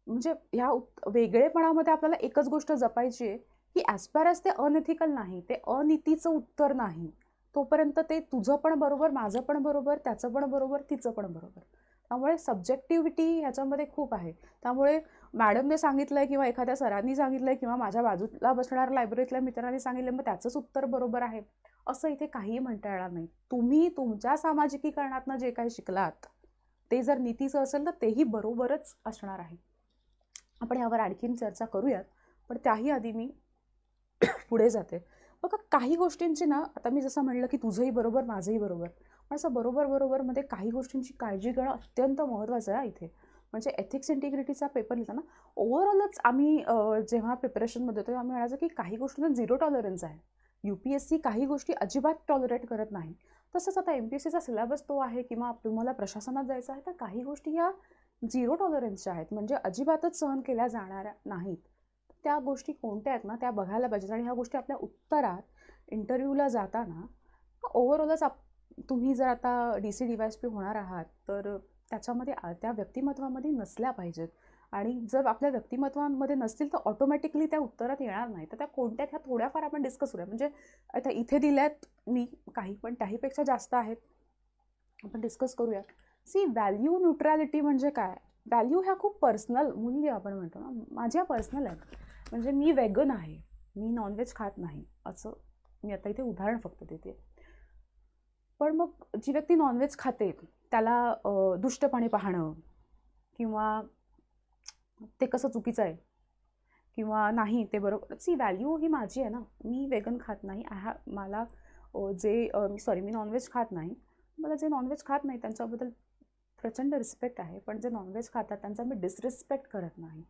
म्हणजे ह्या वेगळेपणामध्ये आपल्याला एकच गोष्ट जपायची आहे की ॲज फार ॲज ते अनएथिकल नाही, ते अनीतीचं उत्तर नाही, तोपर्यंत ते तुझं पण बरोबर, माझं पण बरोबर, त्याचं पण बरोबर, तिचं पण बरोबर. त्यामुळे सब्जेक्टिव्हिटी ह्याच्यामध्ये खूप आहे. त्यामुळे मॅडमने सांगितलं आहे किंवा एखाद्या सरांनी सांगितलं आहे किंवा माझ्या बाजूला बसणाऱ्या लायब्ररीतल्या मित्रांनी सांगितलं मग त्याचंच उत्तर बरोबर आहे असं इथे काहीही म्हणता येणार नाही. तुम्ही तुमच्या सामाजिकीकरणातनं जे काही शिकलात ते जर नीतीचं असेल तर तेही बरोबरच असणार आहे. आपण यावर आणखीन चर्चा करूयात, पण त्याही आधी मी पुढे जाते. बघा, काही गोष्टींची ना, आता मी जसं म्हणलं की तुझंही बरोबर, माझंही बरोबर, पण असं बरोबरमध्ये काही गोष्टींची काळजी घेणं अत्यंत महत्त्वाचं आहे इथे. म्हणजे एथिक्स इंटिग्रिटीचा पेपर लिहिताना ओव्हरऑलच आम्ही जेव्हा प्रिपरेशनमध्ये होतो आम्ही म्हणायचं की काही गोष्टींना झिरो टॉलरन्स आहे. UPSC काही गोष्टी अजिबात टॉलरेट करत नाही. तसंच आता MPSCचा सिलेबस तो आहे, किंवा तुम्हाला प्रशासनात जायचं आहे तर काही गोष्टी ह्या झिरो टॉलरन्सच्या आहेत, म्हणजे अजिबातच सहन केल्या जाणाऱ्या नाहीत. त्या गोष्टी कोणत्या आहेत ना, त्या बघायला पाहिजेत. आणि ह्या गोष्टी आपल्या उत्तरात इंटरव्ह्यूला जाताना ओव्हरऑलच तुम्ही जर आता DC DYSP होणार आहात तर त्याच्यामध्ये त्या व्यक्तिमत्वामध्ये नसल्या पाहिजेत. आणि जर आपल्या व्यक्तिमत्वांमध्ये नसतील तर ऑटोमॅटिकली त्या उत्तरात येणार नाही. तर त्या कोणत्या, ह्या थोड्याफार आपण डिस्कस करूया. म्हणजे आता इथे दिल्यात मी काही, पण त्याहीपेक्षा जास्त आहेत, आपण डिस्कस करूया. सी, व्हॅल्यू न्यूट्रॅलिटी म्हणजे काय? व्हॅल्यू ह्या खूप पर्सनल, मूल्य आपण म्हणतो ना, माझ्या पर्सनल आहेत. म्हणजे मी वेगन आहे, मी नॉनव्हेज खात नाही, असं मी आता इथे उदाहरण फक्त देते. पण मग जी व्यक्ती नॉनव्हेज खाते त्याला दुष्टपणे पाहणं किंवा ते कसं चुकीचं आहे किंवा नाही ते बरोबर, सी व्हॅल्यू ही माझी आहे ना. मी वेगन खात नाही, मला मी नॉनव्हेज खात नाही, मला जे नॉनव्हेज खात नाही त्यांच्याबद्दल प्रचंड रिस्पेक्ट आहे, पण जे नॉनव्हेज खातात त्यांचा मी डिसरिस्पेक्ट करत नाही.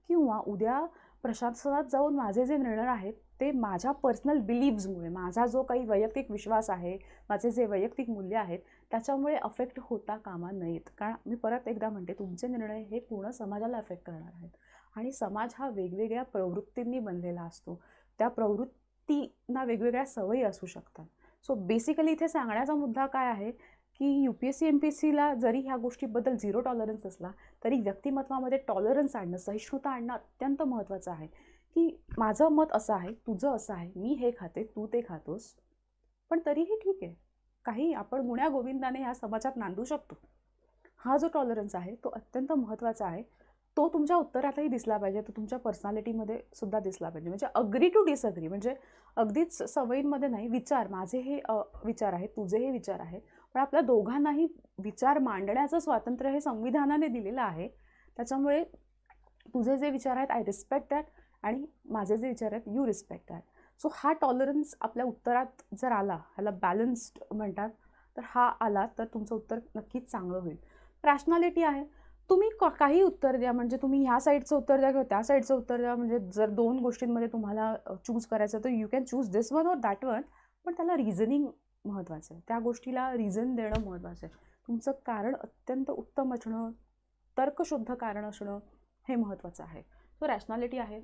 किंवा उद्या प्रशासनात जाऊन माझे जे निर्णय आहेत ते माझ्या पर्सनल बिलीव्समुळे, माझा जो काही वैयक्तिक विश्वास आहे, माझे जे वैयक्तिक मूल्य आहेत त्याच्यामुळे अफेक्ट होता कामा नयेत. कारण मी परत एकदा म्हणते, तुमचे निर्णय हे पूर्ण समाजाला अफेक्ट करणार आहेत. आणि समाज हा वेगवेगळ्या प्रवृत्तींनी बनलेला असतो, त्या प्रवृत्तींना वेगवेगळ्या सवयी असू शकतात. सो बेसिकली इथे सांगण्याचा मुद्दा काय आहे की UPSC MPSCला जरी ह्या गोष्टीबद्दल झिरो टॉलरन्स असला तरी व्यक्तिमत्वामध्ये टॉलरन्स आणणं, सहिष्णुता आणणं अत्यंत महत्त्वाचं आहे. की माझं मत असं आहे, तुझं असं आहे, मी हे खाते, तू ते खातोस, पण तरीही ठीक आहे, काही आपण गुण्या गोविंदाने ह्या समाजात नांदू शकतो. हा जो टॉलरन्स आहे तो अत्यंत महत्त्वाचा आहे. तो तुमच्या उत्तरातही दिसला पाहिजे, तो तुमच्या पर्सनॅलिटीमध्ये सुद्धा दिसला पाहिजे. म्हणजे अग्री टू डिसअग्री, म्हणजे अगदीच सवयींमध्ये नाही, विचार, माझे हे विचार आहेत, तुझे हे विचार आहेत, पण आपल्या दोघांनाही विचार मांडण्याचं स्वातंत्र्य हे संविधानाने दिलेलं आहे. त्याच्यामुळे तुझे जे विचार आहेत आय रिस्पेक्ट दॅट, आणि माझे जे विचार आहेत यू रिस्पेक्ट दॅट. सो हा टॉलरन्स आपल्या उत्तरात जर आला, ह्याला बॅलन्स्ड म्हणतात, तर हा आला तर तुमचं उत्तर नक्कीच चांगलं होईल. रॅशनॅलिटी आहे, तुम्ही काही उत्तर द्या, म्हणजे तुम्ही ह्या साईडचं उत्तर द्या किंवा त्या साईडचं उत्तर द्या. म्हणजे जर दोन गोष्टींमध्ये तुम्हाला चूज करायचं तर you can choose this one और दॅट वन, पण त्याला रिझनिंग महत्त्वाचं आहे, त्या गोष्टीला रिझन देणं महत्त्वाचं आहे. तुमचं कारण अत्यंत उत्तम असणं, तर्कशुद्ध कारण असणं हे महत्त्वाचं आहे. सो रॅशनॅलिटी आहे,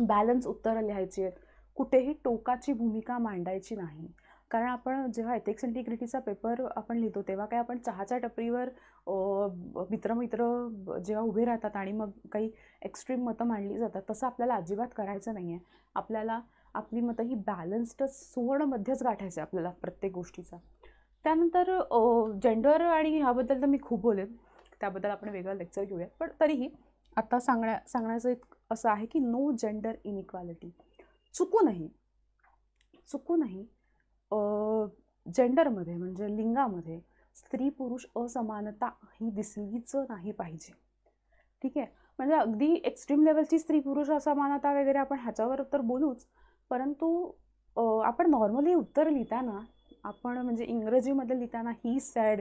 बॅलन्स उत्तरं लिहायची आहेत, कुठेही टोकाची भूमिका मांडायची नाही. कारण आपण जेव्हा एथिक्स इंटिग्रिटीचा पेपर आपण लिहितो तेव्हा काय आपण चहाच्या टपरीवर मित्र जेव्हा उभे राहतात आणि मग काही एक्स्ट्रीम मतं मांडली जातात, तसं आपल्याला अजिबात करायचं नाही आहे. आपल्याला आपली मतं ही बॅलन्स्ड सुवर्णमध्यच गाठायचं आहे आपल्याला प्रत्येक गोष्टीचा. त्यानंतर जेंडर आणि ह्याबद्दल तर मी खूप बोलेन, त्याबद्दल आपण वेगळं लेक्चर घेऊया. पण तरीही आता सांगण्याचं असं आहे की नो जेंडर इनइक्वालिटी. चुकूनही जेंडरमध्ये म्हणजे लिंगामध्ये स्त्री पुरुष असमानता ही दिसलीच नाही पाहिजे. ठीक आहे, म्हणजे अगदी एक्स्ट्रीम लेवलची स्त्री पुरुष असमानता वगैरे आपण ह्याच्यावर तर बोलूच, परंतु आपण नॉर्मली उत्तर लिहिताना आपण म्हणजे इंग्रजीमध्ये लिहिताना ही सॅड,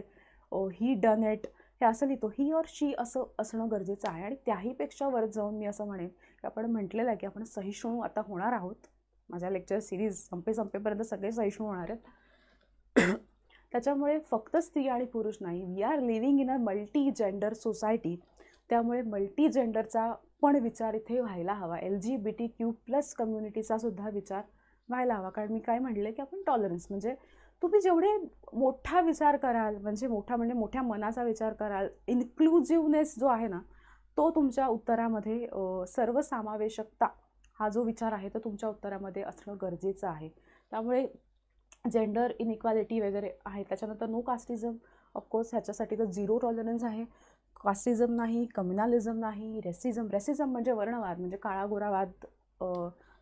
ही डन इट, हे असं लिहितो. ही और शी असं असणं गरजेचं आहे. आणि त्याहीपेक्षा वर जाऊन मी असं म्हणेन की आपण म्हटलेलं आहे की आपण सहिष्णू आता होणार आहोत. माझ्या लेक्चर सिरीज संपेपर्यंत सगळे सहिष्णू होणार आहेत. त्याच्यामुळे फक्त स्त्री आणि पुरुष नाही, we are living in a multi gender society. त्यामुळे मल्टी जेंडरचा पण विचार इथे व्हायला हवा. LGBTQ+ कम्युनिटीचा सुद्धा विचार व्हायला हवा. कारण मी काय म्हटलं की आपण टॉलरन्स म्हणजे तुम्ही जेवढे मोठा विचार कराल, म्हणजे मोठ्या मनाचा विचार कराल, इन्क्लुझिव्हनेस जो आहे ना, तो तुमच्या उत्तरामध्ये सर्वसमावेशकता हा जो विचार आहे तो तुमच्या उत्तरामध्ये असणं गरजेचं आहे. त्यामुळे जेंडर इनइक्वालिटी वगैरे आहे. त्याच्यानंतर नो कास्टिझम, ऑफकोर्स ह्याच्यासाठी तर 0 टॉलरन्स आहे. कास्टिझम नाही, कम्युनलिझम नाही, रेसिझम म्हणजे वर्णवाद, म्हणजे काळा गोरावाद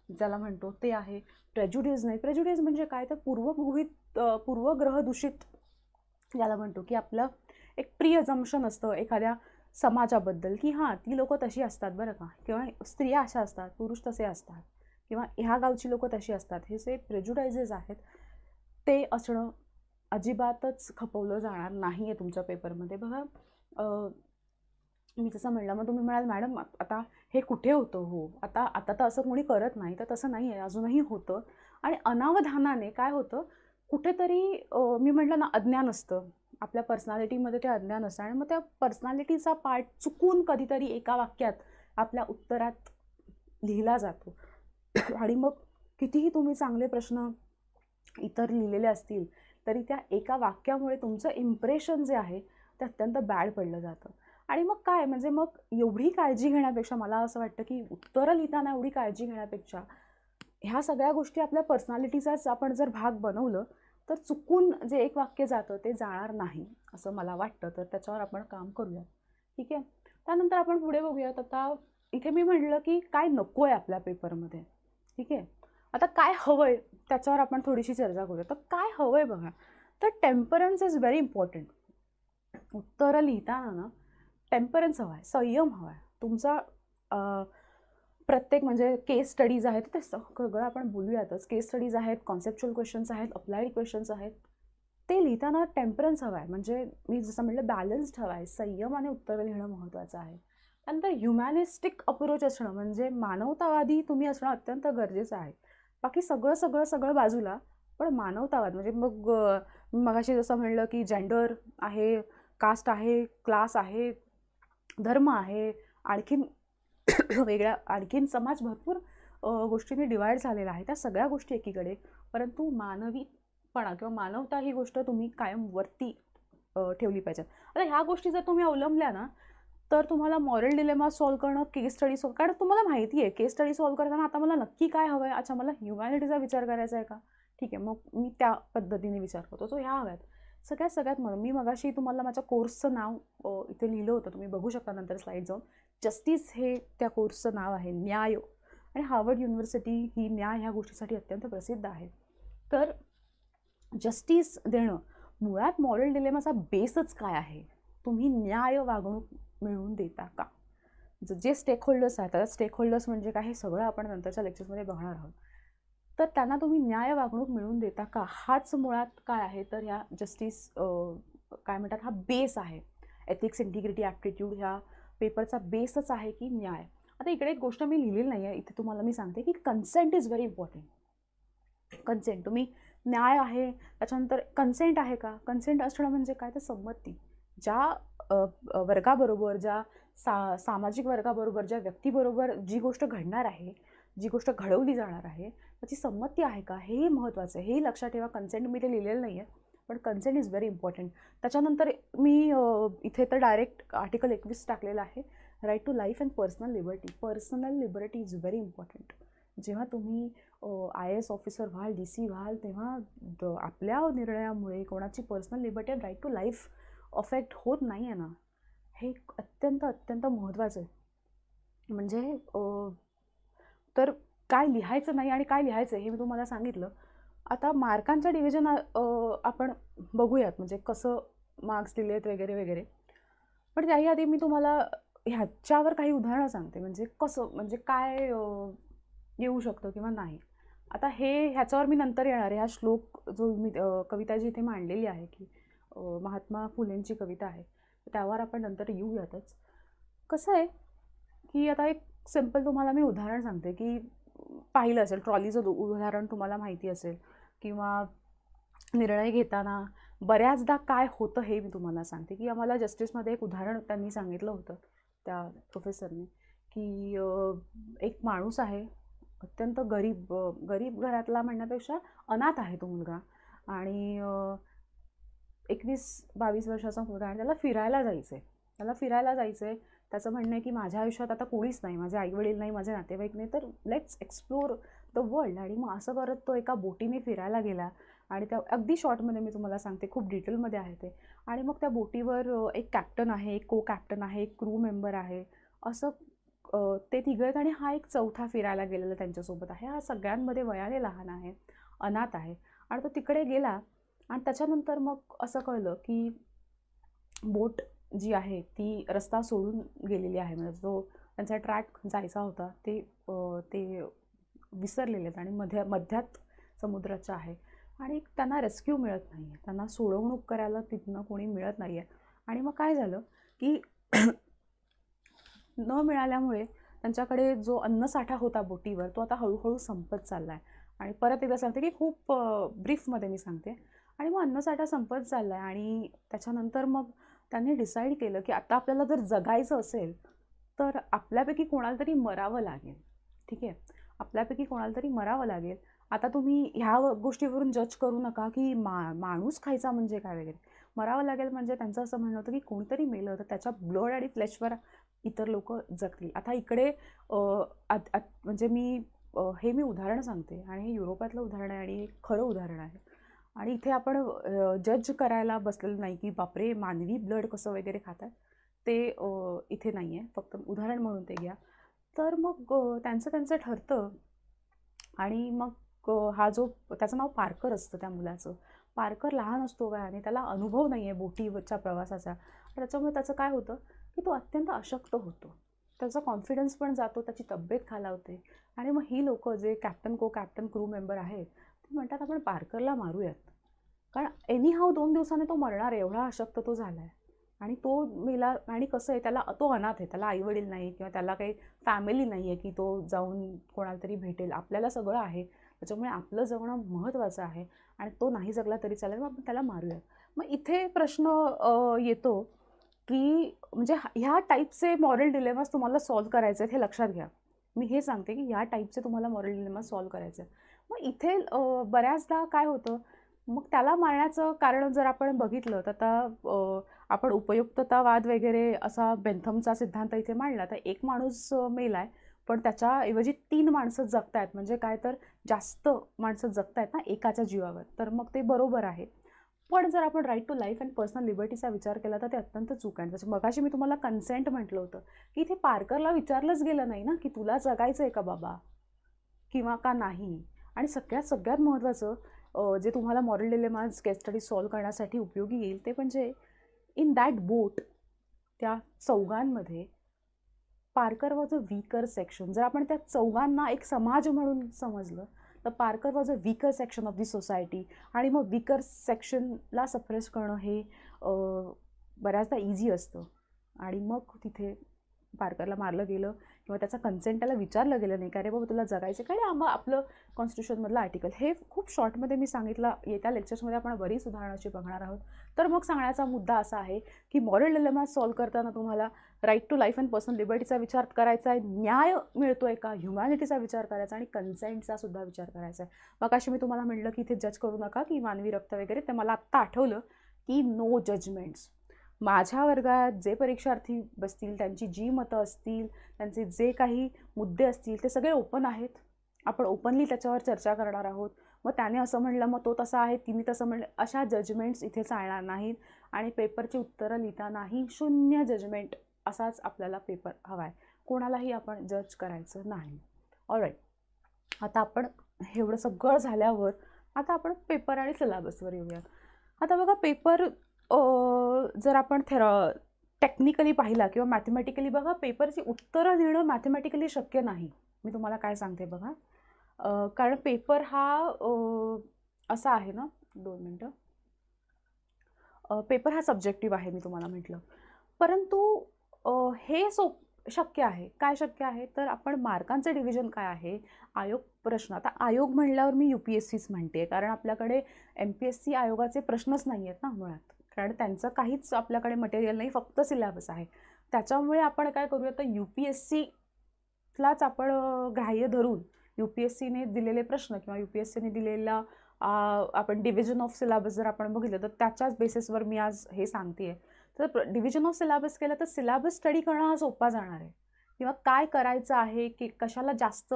ज्याला म्हणतो ते आहे. प्रेज्युडिस नाही. प्रेज्युडिस म्हणजे काय तर पूर्वग्रह दूषित ज्याला म्हणतो, की आपलं एक प्री अझम्पशन असतं एखाद्या समाजाबद्दल की हां ती लोकं तशी असतात बरं का, किंवा स्त्रिया अशा असतात, पुरुष तसे असतात, किंवा ह्या गावची लोकं तशी असतात. हे जे प्रेज्युडायजेस आहेत ते असणं अजिबातच खपवलं जाणार नाही आहे तुमच्या पेपरमध्ये. बघा मी जसं म्हणलं, मग तुम्ही म्हणाल मॅडम आता हे कुठे होतं? हो, आता तर असं कोणी करत नाही, तर तसं नाही आहे, अजूनही होतं. आणि अनावधानाने काय होतं, कुठेतरी मी म्हटलं ना, अज्ञान असतं आपल्या पर्सनॅलिटीमध्ये, ते अज्ञान असतं. आणि मग त्या पर्सनॅलिटीचा पार्ट चुकून कधीतरी एका वाक्यात आपल्या उत्तरात लिहिला जातो. आणि मग कितीही तुम्ही चांगले प्रश्न इतर लिहिलेले असतील तरी त्या एका वाक्यामुळे तुमचं इम्प्रेशन जे आहे ते अत्यंत बॅड पडलं जातं. आणि मग काय म्हणजे मग एवढी काळजी घेण्यापेक्षा, मला असं वाटतं की उत्तरं लिहिताना एवढी काळजी घेण्यापेक्षा ह्या सगळ्या गोष्टी आपल्या पर्सनॅलिटीचाच आपण जर भाग बनवलं तर चुकून जे एक वाक्य जातं ते जाणार नाही असं मला वाटतं. तर त्याच्यावर आपण काम करूया. ठीक आहे, त्यानंतर आपण पुढे बघूयात. आता इथे मी म्हटलं की काय नको आहे आपल्या पेपरमध्ये. ठीक आहे, आता काय हवं आहे त्याच्यावर आपण थोडीशी चर्चा करूया. तर काय हवं आहे बघा, तर टेम्परन्स इज व्हेरी इम्पॉर्टंट. उत्तरं लिहिताना ना टेम्परन्स हवा आहे, संयम हवा आहे तुमचा. प्रत्येक म्हणजे केस स्टडीज आहेत ते सगळं आपण बोलूयातच. केस स्टडीज आहेत, कॉन्सेप्च्युअल क्वेश्चन्स आहेत, अप्लाइड क्वेश्चन्स आहेत. ते लिहिताना टेम्परन्स हवा आहे, म्हणजे मी जसं म्हटलं बॅलन्स्ड हवा आहे, संयमाने उत्तरं लिहिणं महत्त्वाचं आहे. त्यानंतर ह्युमॅनिस्टिक अप्रोच असणं, म्हणजे मानवतावादी तुम्ही असणं अत्यंत गरजेचं आहे. बाकी सगळं बाजूला, पण मानवतावाद म्हणजे मग मगाशी जसं म्हणलं की जेंडर आहे, कास्ट आहे, क्लास आहे, धर्म आहे, आणखीन समाज भरपूर गोष्टींनी डिवाईड झालेला आहे. त्या सगळ्या गोष्टी एकीकडे, परंतु मानवीपणा किंवा मानवता ही गोष्ट तुम्ही कायम वरती ठेवली पाहिजे. आता ह्या गोष्टी जर तुम्ही अवलंबल्या ना तर तुम्हाला मॉरल डिलेमा सॉल्व्ह करणं, केस स्टडी सॉल्व्ह, कारण तुम्हाला माहिती आहे केस स्टडी सॉल्व्ह करताना आता मला नक्की काय हवं आहे. अच्छा, मला ह्युमॅनिटीचा विचार करायचा आहे का? ठीक आहे, मग मी त्या पद्धतीने विचार करतो. सो ह्या हव्यात सगळ्यात मी मगाशी तुम्हाला माझ्या कोर्सचं नाव इथे लिहिलं होतं, तुम्ही बघू शकता नंतर स्लाईड जाऊन. जस्टिस हे त्या कोर्सचं नाव आहे, न्याय. आणि हार्वर्ड युनिव्हर्सिटी ही न्याय ह्या गोष्टीसाठी अत्यंत प्रसिद्ध आहे. तर जस्टिस देणं, मुळात मॉरल डिलेमाचा बेसच काय आहे? तुम्ही न्याय वागणूक मिळवून देता का? जे स्टेक होल्डर्स आहेत, आता स्टेक होल्डर्स म्हणजे काय हे सगळं आपण नंतरच्या लेक्चर्समध्ये बघणार आहोत. तर त्यांना तुम्ही न्याय वागणूक मिळवून देता का, हाच मुळात काय आहे तर ह्या जस्टिस काय म्हणतात, हा बेस आहे. एथिक्स इंटिग्रिटी ॲप्टिट्यूड ह्या पेपरचा बेसच आहे की न्याय. आता इकडे एक गोष्ट मी लिहिलेली नाही आहे, इथे तुम्हाला मी सांगते की consent is very important. Consent, तुम्ही न्याय आहे त्याच्यानंतर कन्सेंट आहे का? कन्सेंट असणं म्हणजे काय तर संमती. ज्या वर्गाबरोबर, ज्या सामाजिक वर्गाबरोबर, ज्या व्यक्तीबरोबर जी गोष्ट घडणार आहे, जी गोष्ट घडवली जाणार आहे त्याची संमती आहे का हेही महत्त्वाचं आहे, हेही लक्षात ठेवा. कन्सेंट मी ते लिहिलेलं नाही आहे, पण कन्सेंट इज व्हेरी इम्पॉर्टंट. त्याच्यानंतर मी इथे तर डायरेक्ट आर्टिकल 21 टाकलेलं आहे, right to life and personal liberty. Personal liberty is very important. जेव्हा तुम्ही IAS ऑफिसर व्हाल, DC व्हाल, तेव्हा आपल्या निर्णयामुळे कोणाची personal liberty and right to life affect होत नाही आहे ना, हे अत्यंत अत्यंत महत्त्वाचं आहे. म्हणजे तर काय लिहायचं नाही आणि काय लिहायचं हे मी तुम्हाला सांगितलं. आता मार्कांचं डिव्हिजन आपण बघूयात, म्हणजे कसं मार्क्स दिलेत वगैरे वगैरे. पण त्याही आधी मी तुम्हाला ह्याच्यावर काही उदाहरणं सांगते, म्हणजे कसं, म्हणजे काय येऊ शकतं किंवा नाही. आता ह्याच्यावर मी नंतर येणार आहे. हा श्लोक जो मी कविता जी इथे मांडलेली आहे, की महात्मा फुलेंची कविता आहे, त्यावर आपण नंतर येऊयातच. कसं आहे की आता एक सिम्पल तुम्हाला मी उदाहरण सांगते, की पाहिलं असेल ट्रॉलीचं उदाहरण तुम्हाला माहिती असेल, किंवा निर्णय घेताना बऱ्याचदा काय होतं हे मी तुम्हाला सांगते. की आम्हाला जस्टिसमध्ये एक उदाहरण त्यांनी सांगितलं होतं त्या प्रोफेसरने, की एक माणूस आहे, अत्यंत गरीब घरातला म्हणण्यापेक्षा अनाथ आहे तो मुलगा, आणि 21-22 वर्षाचा मुलगा, आणि त्याला फिरायला जायचं आहे. त्याचं म्हणणं आहे की माझ्या आयुष्यात आता कोणीच नाही, माझे आईवडील नाही, माझे नातेवाईक नाही, तर लेट्स एक्सप्लोर द वर्ल्ड. आणि मग असं करत तो एका बोटीने फिरायला गेला, आणि त्या अगदी शॉर्टमध्ये मी तुम्हाला सांगते, खूप डिटेलमध्ये आहे ते. आणि मग त्या बोटीवर एक कॅप्टन आहे, एक को कॅप्टन आहे, एक क्रू मेंबर आहे, असं ते तिघं आहेत, आणि हा एक चौथा फिरायला गेलेला त्यांच्यासोबत आहे. हा सगळ्यांमध्ये वयाने लहान आहे, अनाथ आहे, आणि तो तिकडे गेला. आणि त्याच्यानंतर मग असं कळलं की बोट जी आहे ती रस्ता सोडून गेलेली आहे, म्हणजे जो त्यांचा ट्रॅक जायचा होता ते विसरलेले आहेत, आणि मध्यात समुद्राच्या आहे, आणि त्यांना रेस्क्यू मिळत नाही आहे, त्यांना सोडवणूक करायला तिथनं कोणी मिळत नाही आहे. आणि मग काय झालं की न मिळाल्यामुळे त्यांच्याकडे जो अन्नसाठा होता बोटीवर, तो आता हळूहळू संपत चालला आहे. आणि परत एकदा सांगते की खूप ब्रीफमध्ये मी सांगते. आणि मग अन्नसाठा संपत चालला आहे, आणि त्याच्यानंतर मग त्यांनी डिसाईड केलं की आता आपल्याला जर जगायचं असेल तर आपल्यापैकी कोणाला तरी मरावं लागेल. ठीक आहे, आपल्यापैकी कोणाला तरी मरावं लागेल. आता तुम्ही ह्या गोष्टीवरून जज करू नका की माणूस खायचा म्हणजे काय वगैरे. मरावं लागेल म्हणजे त्यांचं असं म्हणणं होतं की कोणीतरी मेलं तर त्याच्या ब्लड आणि फ्लेशवर इतर लोक जगतील. आता इकडे म्हणजे हे मी उदाहरण सांगते, आणि हे युरोपातलं उदाहरण आहे, आणि खरं उदाहरण आहे. आणि इथे आपण जज करायला बसलेलं नाही की बापरे मानवी ब्लड कसं वगैरे खातात, ते इथे नाही आहे, फक्त उदाहरण म्हणून ते घ्या. तर मग त्यांचं ठरतं. आणि मग हा जो त्याचं नाव पार्कर असतं त्या मुलाचं. पार्कर लहान असतो वयाने, त्याला अनुभव नाही आहे बोटीवरच्या प्रवासाचा. त्याच्यामुळे त्याचं काय होतं की तो अत्यंत अशक्त होतो, त्याचा कॉन्फिडन्स पण जातो, त्याची तब्येत खालावते. आणि मग ही लोक जे कॅप्टन को कॅप्टन क्रू मेंबर आहेत ते म्हणतात आपण पार्करला मारूयात, कारण एनी हाऊ 2 दिवसाने तो मरणार आहे, एवढा अशक्त तो झाला आहे. आणि तो मेला, आणि कसं आहे, तो अनाथ आहे, त्याला आईवडील नाही, किंवा त्याला काही फॅमिली नाही आहे की तो जाऊन कोणाला तरी भेटेल. आपल्याला सगळं आहे, त्याच्यामुळे आपलं जगणं महत्त्वाचं आहे, आणि तो नाही जगला तरी चालेल, मग आपण त्याला मारूयात. मग इथे प्रश्न येतो की म्हणजे ह्या टाईपचे मॉरल डिलेमास तुम्हाला सॉल्व्ह करायचे आहेत, हे लक्षात घ्या. मी हे सांगते की ह्या टाईपचे तुम्हाला मॉरल डिलेमास सॉल्व्ह करायचे आहेत. मग इथे बऱ्याचदा काय होतं, मग त्याला मारण्याचं कारण जर आपण बघितलं तर आता आपण उपयुक्ततावाद वगैरे असा बेंथमचा सिद्धांत इथे मांडला, तर एक माणूस मेला आहे, पण त्याच्याऐवजी 3 माणसं जगत आहेत, म्हणजे काय तर जास्त माणसं जगत आहेत ना एकाच्या जीवावर, तर मग ते बरोबर आहे. पण जर आपण right to life and personal लिबर्टीचा विचार केला तर ते अत्यंत चूक आहे. त्याच्या मगाशी मी तुम्हाला कन्सेंट म्हटलं होतं की इथे पार्करला विचारलंच गेलं नाही ना की तुला जगायचं आहे का बाबा किंवा का नाही. आणि सगळ्यात महत्त्वाचं जे तुम्हाला moral dilemmas case study solve करण्यासाठी उपयोगी येईल ते म्हणजे इन दॅट बोट, त्या चौघांमध्ये Parker was a weaker section. जर आपण त्या चौघांना एक समाज म्हणून समजलं तर Parker was a weaker section of the society. आणि मग वीकर सेक्शनला सप्रेस करणं हे बऱ्याचदा इझी असतं. आणि मग तिथे पार्करला मारलं गेलं किंवा त्याचा कन्सेंट त्याला विचारलं गेलं नाही का रे बाबा तुला जगायचं काय, आम्हा आपलं कॉन्स्टिट्यूशनमधलं आर्टिकल. हे खूप शॉर्टमध्ये मी सांगितलं. येत्या लेक्चर्समध्ये आपण बरीच उदाहरणाची बघणार आहोत. तर मग सांगण्याचा मुद्दा असा आहे की मॉरल डिलेमा सॉल्व्ह करताना तुम्हाला right to life and personal लिबर्टीचा विचार करायचा आहे, न्याय मिळतोय का, ह्युमॅनिटीचा विचार करायचा आणि कन्सेंटचा सुद्धा विचार करायचा आहे. मग अशी मी तुम्हाला म्हटलं की इथे जज करू नका की मानवी रक्त वगैरे, ते मला आत्ता आठवलं की नो जजमेंट्स. माझ्या वर्गात जे परीक्षार्थी बसतील त्यांची जी मतं असतील, त्यांचे जे काही मुद्दे असतील ते सगळे ओपन आहेत. आपण ओपनली त्याच्यावर चर्चा करणार आहोत. मग त्याने असं म्हणलं मग तो तसा आहे, तिने तसं म्हणलं, अशा जजमेंट्स इथे चालणार नाहीत. आणि पेपरची उत्तरं लिहितानाही शून्य जजमेंट असाच आपल्याला पेपर हवा आहे. कोणालाही आपण जज करायचं नाही. ऑलराईट, आता आपण एवढं सगळं झाल्यावर आता आपण पेपर आणि सिलेबसवर येऊयात. आता बघा, पेपर जर आपण टेक्निकली पाहिला किंवा मॅथमॅटिकली, बघा पेपरची उत्तरं लिहिणं मॅथमॅटिकली शक्य नाही. मी तुम्हाला काय सांगते बघा, कारण पेपर हा असा आहे ना, 2 मिनटं, पेपर हा सब्जेक्टिव्ह आहे मी तुम्हाला म्हटलं. परंतु हे शक्य आहे. काय शक्य आहे तर आपण मार्कांचं डिव्हिजन काय आहे, आयोग प्रश्न. आता आयोग म्हणल्यावर मी UPSCच म्हणते, कारण आपल्याकडे MPSC आयोगाचे प्रश्नच नाही आहेत ना मुळात, कारण त्यांचं काहीच आपल्याकडे मटेरियल नाही, फक्त सिलेबस आहे. त्याच्यामुळे आपण काय करूया तर UPSCलाच आपण ग्राह्य धरून UPSCने दिलेले प्रश्न किंवा UPSCने दिलेला आपण डिव्हिजन ऑफ सिलेबस जर आपण बघितलं तर त्याच्याच बेसिसवर मी आज हे सांगते. तर डिव्हिजन ऑफ सिलेबस केलं तर सिलेबस स्टडी करणं हा सोपा जाणार आहे, किंवा काय करायचं आहे की कशाला जास्त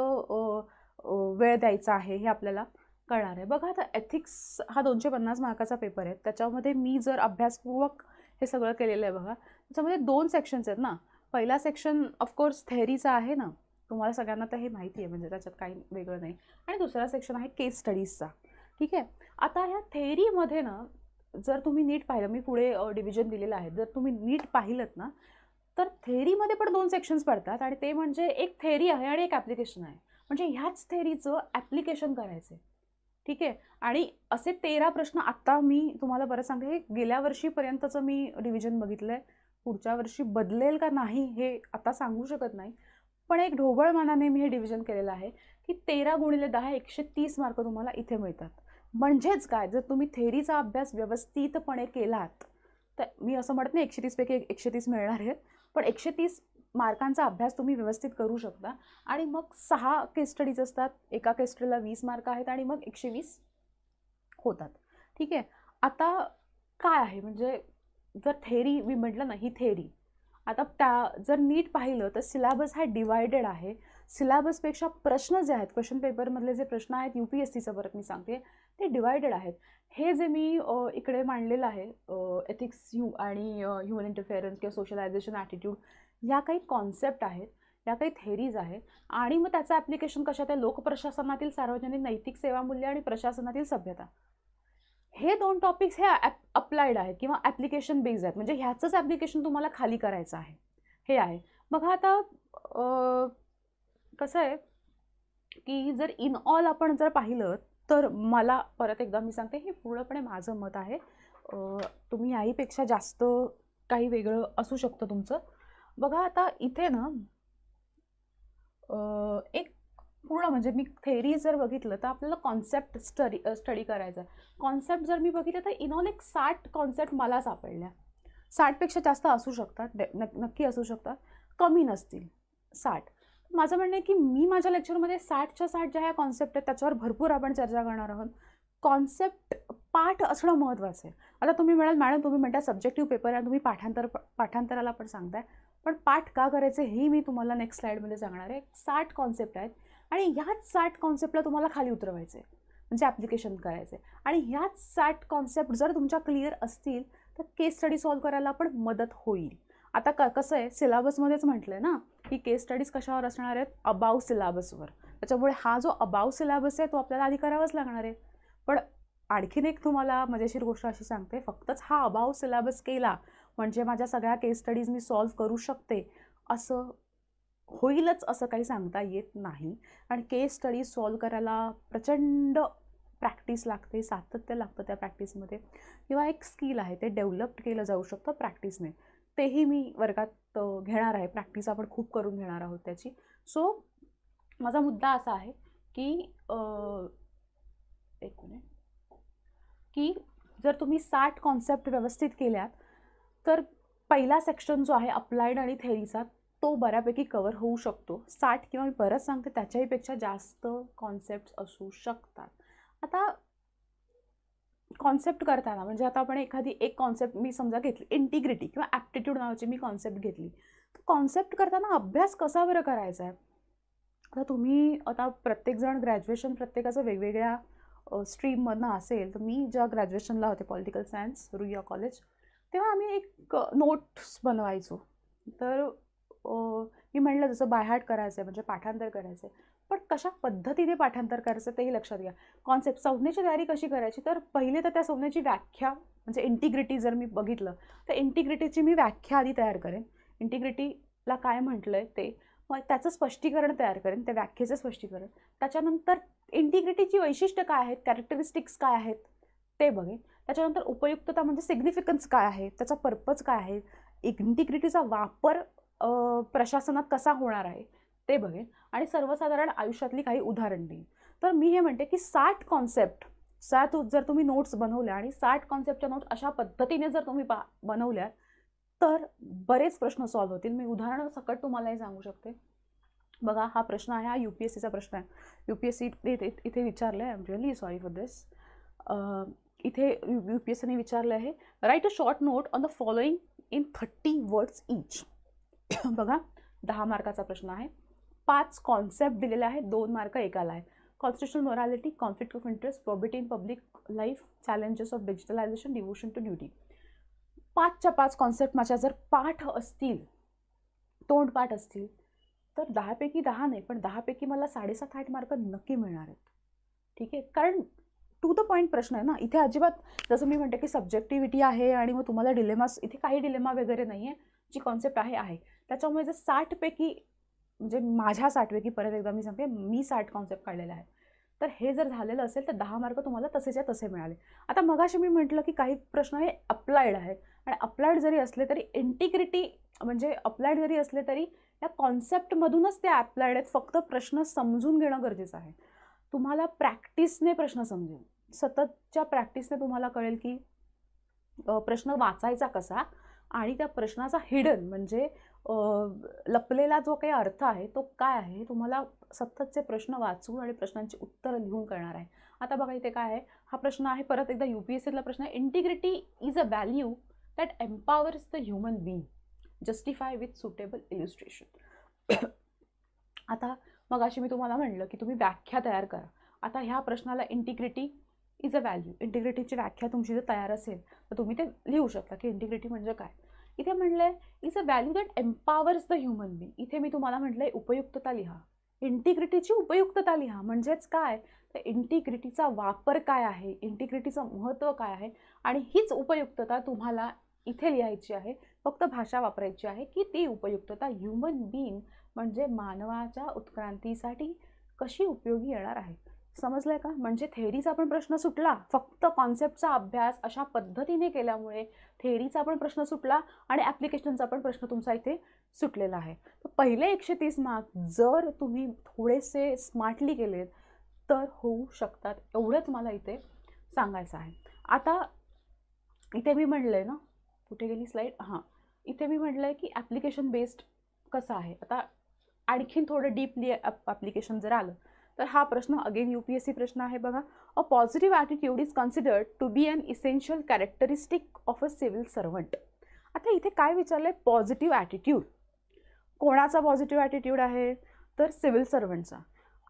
वेळ द्यायचा आहे हे आपल्याला कळणार आहे. बघा, आता एथिक्स हा 250 मार्काचा पेपर आहे. त्याच्यामध्ये मी जर अभ्यासपूर्वक हे सगळं केलेलं आहे बघा, त्याच्यामध्ये 2 सेक्शन्स आहेत ना. पहिला सेक्शन ऑफकोर्स थेअरीचा आहे ना, तुम्हाला सगळ्यांना तर हे माहिती आहे, म्हणजे त्याच्यात काही वेगळं नाही. आणि दुसरा सेक्शन आहे केस स्टडीजचा. ठीक आहे. आता ह्या थेअरीमध्ये ना जर तुम्ही नीट पाहिलं, मी पुढे डिव्हिजन दिलेलं आहे, जर तुम्ही नीट पाहिलं ना तर थेअरीमध्ये पण 2 सेक्शन्स पडतात. आणि ते म्हणजे एक थेअरी आहे आणि एक ॲप्लिकेशन आहे. म्हणजे ह्याच थेअरीचं ॲप्लिकेशन करायचं आहे. ठीक आहे. आणि असे 13 प्रश्न आत्ता मी तुम्हाला बरं सांगते, हे गेल्या वर्षीपर्यंतचं मी डिव्हिजन बघितलं आहे. पुढच्या वर्षी बदलेल का नाही हे आता सांगू शकत नाही, पण एक ढोबळ मनाने मी हे डिव्हिजन केलेलं आहे की 13 × 10 130 मार्क तुम्हाला इथे मिळतात. म्हणजेच काय, जर तुम्ही थेअरीचा अभ्यास व्यवस्थितपणे केलात तर मी असं म्हणत नाही 130 पैकी 130 मिळणार आहेत, पण 130 मार्कांचा अभ्यास तुम्ही व्यवस्थित करू शकता. आणि मग 6 केस स्टडीज असतात, एका केस स्टडीला 20 मार्क आहेत आणि मग 120 होतात. ठीक आहे. आता काय आहे, म्हणजे जर थेअरी मी म्हटलं ना, ही थेअरी, आता त्या जर नीट पाहिलं तर सिलेबस हा डिवायडेड आहे. सिलेबसपेक्षा प्रश्न जे आहेत, क्वेश्चन पेपरमधले जे प्रश्न आहेत UPSCचं, परत मी सांगते, ते डिवायडेड आहेत. हे जे मी इकडे मांडलेलं आहे, एथिक्स आणि ह्युमन इंटरफेरन्स किंवा सोशलायझेशन ॲटिट्यूड, या काही कॉन्सेप्ट आहेत, या काही थेरीज आहेत. आणि मग त्याचं ॲप्लिकेशन कशात आहे, लोकप्रशासनातील सार्वजनिक नैतिक सेवामूल्य आणि प्रशासनातील सभ्यता. हे 2 टॉपिक्स हे अप्लाइड आहेत किंवा ॲप्लिकेशन बेस्ड आहेत. म्हणजे ह्याचंच ॲप्लिकेशन तुम्हाला खाली करायचं आहे, हे आहे. मग आता कसं आहे की जर इन ऑल आपण जर पाहिलं तर मला परत एकदा मी सांगते, हे पूर्णपणे माझं मत आहे. तुम्ही याहीपेक्षा जास्त काही वेगळं असू शकतं तुमचं. बघा, आता इथे ना एक पूर्ण, म्हणजे मी थेअरी जर बघितलं तर आपल्याला कॉन्सेप्ट स्टडी करायचा आहे. कॉन्सेप्ट जर मी बघितलं तर इन ऑल एक 60 कॉन्सेप्ट मला सापडल्या. 60पेक्षा जास्त असू शकतात, नक्की असू शकतात, कमी नसतील 60. माझं म्हणणं आहे की मी माझ्या लेक्चरमध्ये 60च्या 60 ज्या ह्या कॉन्सेप्ट आहेत त्याच्यावर भरपूर आपण चर्चा करणार आहोत. कॉन्सेप्ट पाठ असणं महत्त्वाचं आहे. आता तुम्ही म्हणाल मॅडम तुम्ही म्हणता सब्जेक्टिव्ह पेपर आहे, तुम्ही पाठांतराला पण सांगताय, पण पाठ का करायचे हे मी तुम्हाला नेक्स्ट स्लाईडमध्ये सांगणार आहे. 60 कॉन्सेप्ट आहेत आणि ह्याच 60 कॉन्सेप्टला तुम्हाला खाली उतरवायचं आहे, म्हणजे ॲप्लिकेशन करायचं आहे. आणि ह्याच 60 कॉन्सेप्ट जर तुमच्या क्लिअर असतील तर केस स्टडी सॉल्व्ह करायला पण मदत होईल. आता कसं आहे, सिलेबसमध्येच म्हटलं आहे ना की केस स्टडीज कशावर असणार आहेत, अबाव सिलेबसवर. त्याच्यामुळे हा जो अबाव सिलेबस आहे तो आपल्याला आधी करावाच लागणार आहे. पण आणखीन एक तुम्हाला मजेशीर गोष्ट अशी सांगते, फक्तच हा अबाव सिलेबस केला म्हणजे माझ्या सगळ्या केस स्टडीज मी सॉल्व्ह करू शकते असं होईलच असं काही सांगता येत नाही. आणि केस स्टडीज सॉल्व्ह करायला प्रचंड प्रॅक्टिस लागते, सातत्य लागतं त्या प्रॅक्टिसमध्ये, किंवा एक स्किल आहे ते डेव्हलप केलं जाऊ शकतं प्रॅक्टिसने. तेही मी वर्गात घेणार आहे. प्रॅक्टिस आपण खूप करून घेणार आहोत त्याची. सो माझा मुद्दा असा आहे की एक मिनिट, की जर तुम्ही 60 कॉन्सेप्ट व्यवस्थित केल्यात तर पहिला सेक्शन जो आहे अप्लाइड आणि थेअरीचा तो बऱ्यापैकी कव्हर होऊ शकतो. 60 किंवा मी परत सांगते त्याच्याहीपेक्षा जास्त कॉन्सेप्ट असू शकतात. आता कॉन्सेप्ट करताना म्हणजे आता आपण एखादी एक कॉन्सेप्ट मी समजा घेतली, इंटिग्रिटी किंवा ॲप्टिट्यूड नावाची मी कॉन्सेप्ट घेतली. तर कॉन्सेप्ट करताना अभ्यास कसा बरं करायचा आहे? आता तुम्ही आता प्रत्येकजण ग्रॅज्युएशन प्रत्येकाचं वेगवेगळ्या स्ट्रीममधनं असेल. तर मी जेव्हा ग्रॅज्युएशनला होते पॉलिटिकल सायन्स रुईया कॉलेज, तेव्हा आम्ही एक नोट्स बनवायचो. तर मी म्हटलं जसं बायहार्ट करायचं आहे म्हणजे पाठांतर करायचं आहे, पण कशा पद्धतीने पाठांतर करायचं तेही लक्षात घ्या. कॉन्सेप्ट संज्ञेची तयारी कशी करायची, तर पहिले तर त्या संज्ञेची व्याख्या म्हणजे इंटिग्रिटी जर मी बघितलं तर इंटिग्रिटीची मी व्याख्या आधी तयार करेन. इंटिग्रिटीला काय म्हटलं आहे ते, मग त्याचं स्पष्टीकरण तयार करेन, त्या व्याख्येचं स्पष्टीकरण. त्याच्यानंतर इंटिग्रिटीची वैशिष्ट्य काय आहेत, कॅरेक्टरिस्टिक्स काय आहेत ते बघेन. त्याच्यानंतर उपयुक्तता म्हणजे सिग्निफिकन्स काय आहे, त्याचा पर्पज काय आहे, इंटिग्रिटीचा वापर प्रशासनात कसा होणार आहे ते बघेन आणि सर्वसाधारण आयुष्यातली काही उदाहरण देईन. तर मी हे म्हणते की 60 कॉन्सेप्ट जर तुम्ही नोट्स बनवल्या आणि 60 कॉन्सेप्टच्या नोट्स अशा पद्धतीने जर तुम्ही बनवल्या तर बरेच प्रश्न सॉल्व्ह होतील. मी उदाहरण सकट तुम्हालाही सांगू शकते. बघा हा प्रश्न आहे, हा UPSCचा प्रश्न आहे. UPSC इथे विचारलं आहे. I am really sorry for this. इथे UPSCने विचारलं आहे, write a short note on the following in 30 words each. बघा 10 मार्काचा प्रश्न आहे. 5 कॉन्सेप्ट दिलेले आहेत, 2 मार्क एकाला आहे. Constitutional morality, conflict of interest, probity in public life, challenges of digitalisation, devotion to duty. 5च्या 5 कॉन्सेप्ट माझ्या जर पाठ असतील, तोंडपाठ असतील, तर 10 पैकी 10 नाही पण 10 पैकी मला 7.5-8 मार्क नक्की मिळणार आहेत. ठीक आहे, कारण टू द पॉईंट प्रश्न आहे ना. इथे अजिबात जसं मी म्हणते की सब्जेक्टिव्हिटी आहे आणि मग तुम्हाला डिलेमास, इथे काही डिलेमा वगैरे नाही आहे. जी कॉन्सेप्ट आहे त्याच्यामुळे जर 60 पैकी म्हणजे माझ्या 60 पैकी परत एकदा मी सांगते, मी 60 कॉन्सेप्ट काढलेले आहेत. तर हे जर झालेलं असेल तर 10 मार्क तुम्हाला तसेच्या तसे मिळाले. आता मगाशी मी म्हटलं की काही प्रश्न हे अप्लाइड आहेत आणि अप्लाइड जरी असले तरी इंटिग्रिटी म्हणजे अप्लाइड जरी असले तरी या कॉन्सेप्टमधूनच ते अप्लाइड आहेत. फक्त प्रश्न समजून घेणं गरजेचं आहे. तुम्हाला प्रॅक्टिसने प्रश्न समजेल, सततच्या प्रॅक्टिसने तुम्हाला कळेल की प्रश्न वाचायचा कसा आणि त्या प्रश्नाचा हिडन म्हणजे लपलेला जो काही अर्थ आहे तो काय आहे, तुम्हाला सततचे प्रश्न वाचून आणि प्रश्नांची उत्तरं लिहून कळणार आहे. आता बघा इथे काय आहे, हा प्रश्न आहे परत एकदा UPSCला प्रश्न आहे. Integrity is a value that empowers the human being, justify with suitable illustration. आता मग अशी मी तुम्हाला म्हणलं की तुम्ही व्याख्या तयार करा. आता ह्या प्रश्नाला इंटिग्रिटी इज अ व्हॅल्यू, इंटिग्रिटीची व्याख्या तुमची जर तयार असेल तर तुम्ही ते लिहू शकता की इंटिग्रिटी म्हणजे काय. इथे म्हणलंय is a value that empowers the human being. इथे मी तुम्हाला म्हटलंय उपयुक्तता लिहा. इंटिग्रिटीची उपयुक्तता लिहा म्हणजेच काय, तर इंटिग्रिटीचा वापर काय आहे, इंटिग्रिटीचं महत्त्व काय आहे आणि हीच उपयुक्तता तुम्हाला इथे लिहायची आहे. फक्त भाषा वापरायची आहे की ती उपयुक्तता ह्युमन बीइंग म्हणजे मानवाच्या उत्क्रांतीसाठी कशी उपयोगी येणार आहे. समजलंय का? म्हणजे थेअरीचा पण प्रश्न सुटला, फक्त कॉन्सेप्टचा अभ्यास अशा पद्धतीने केल्यामुळे थेअरीचा पण प्रश्न सुटला आणि ॲप्लिकेशनचा पण प्रश्न तुमचा इथे सुटलेला आहे. तर पहिले 130 मार्क जर तुम्ही थोडेसे स्मार्टली केलेत तर होऊ शकतात, एवढंच मला इथे सांगायचं आहे. आता इथे मी म्हणलंय ना, कुठे गेली स्लाईड, हां इथे मी म्हटलंय की ॲप्लिकेशन बेस्ड कसं आहे. आता आणखीन थोडं डीपली ॲप्लिकेशन जर आलं तर हा प्रश्न अगेन UPSC प्रश्न आहे. बघा, a positive attitude is considered to be an essential characteristic of a civil servant. आता इथे काय विचारलंय, पॉझिटिव्ह ॲटिट्यूड. कोणाचा पॉझिटिव्ह ॲटिट्यूड आहे, तर सिव्हिल सर्वंटचा.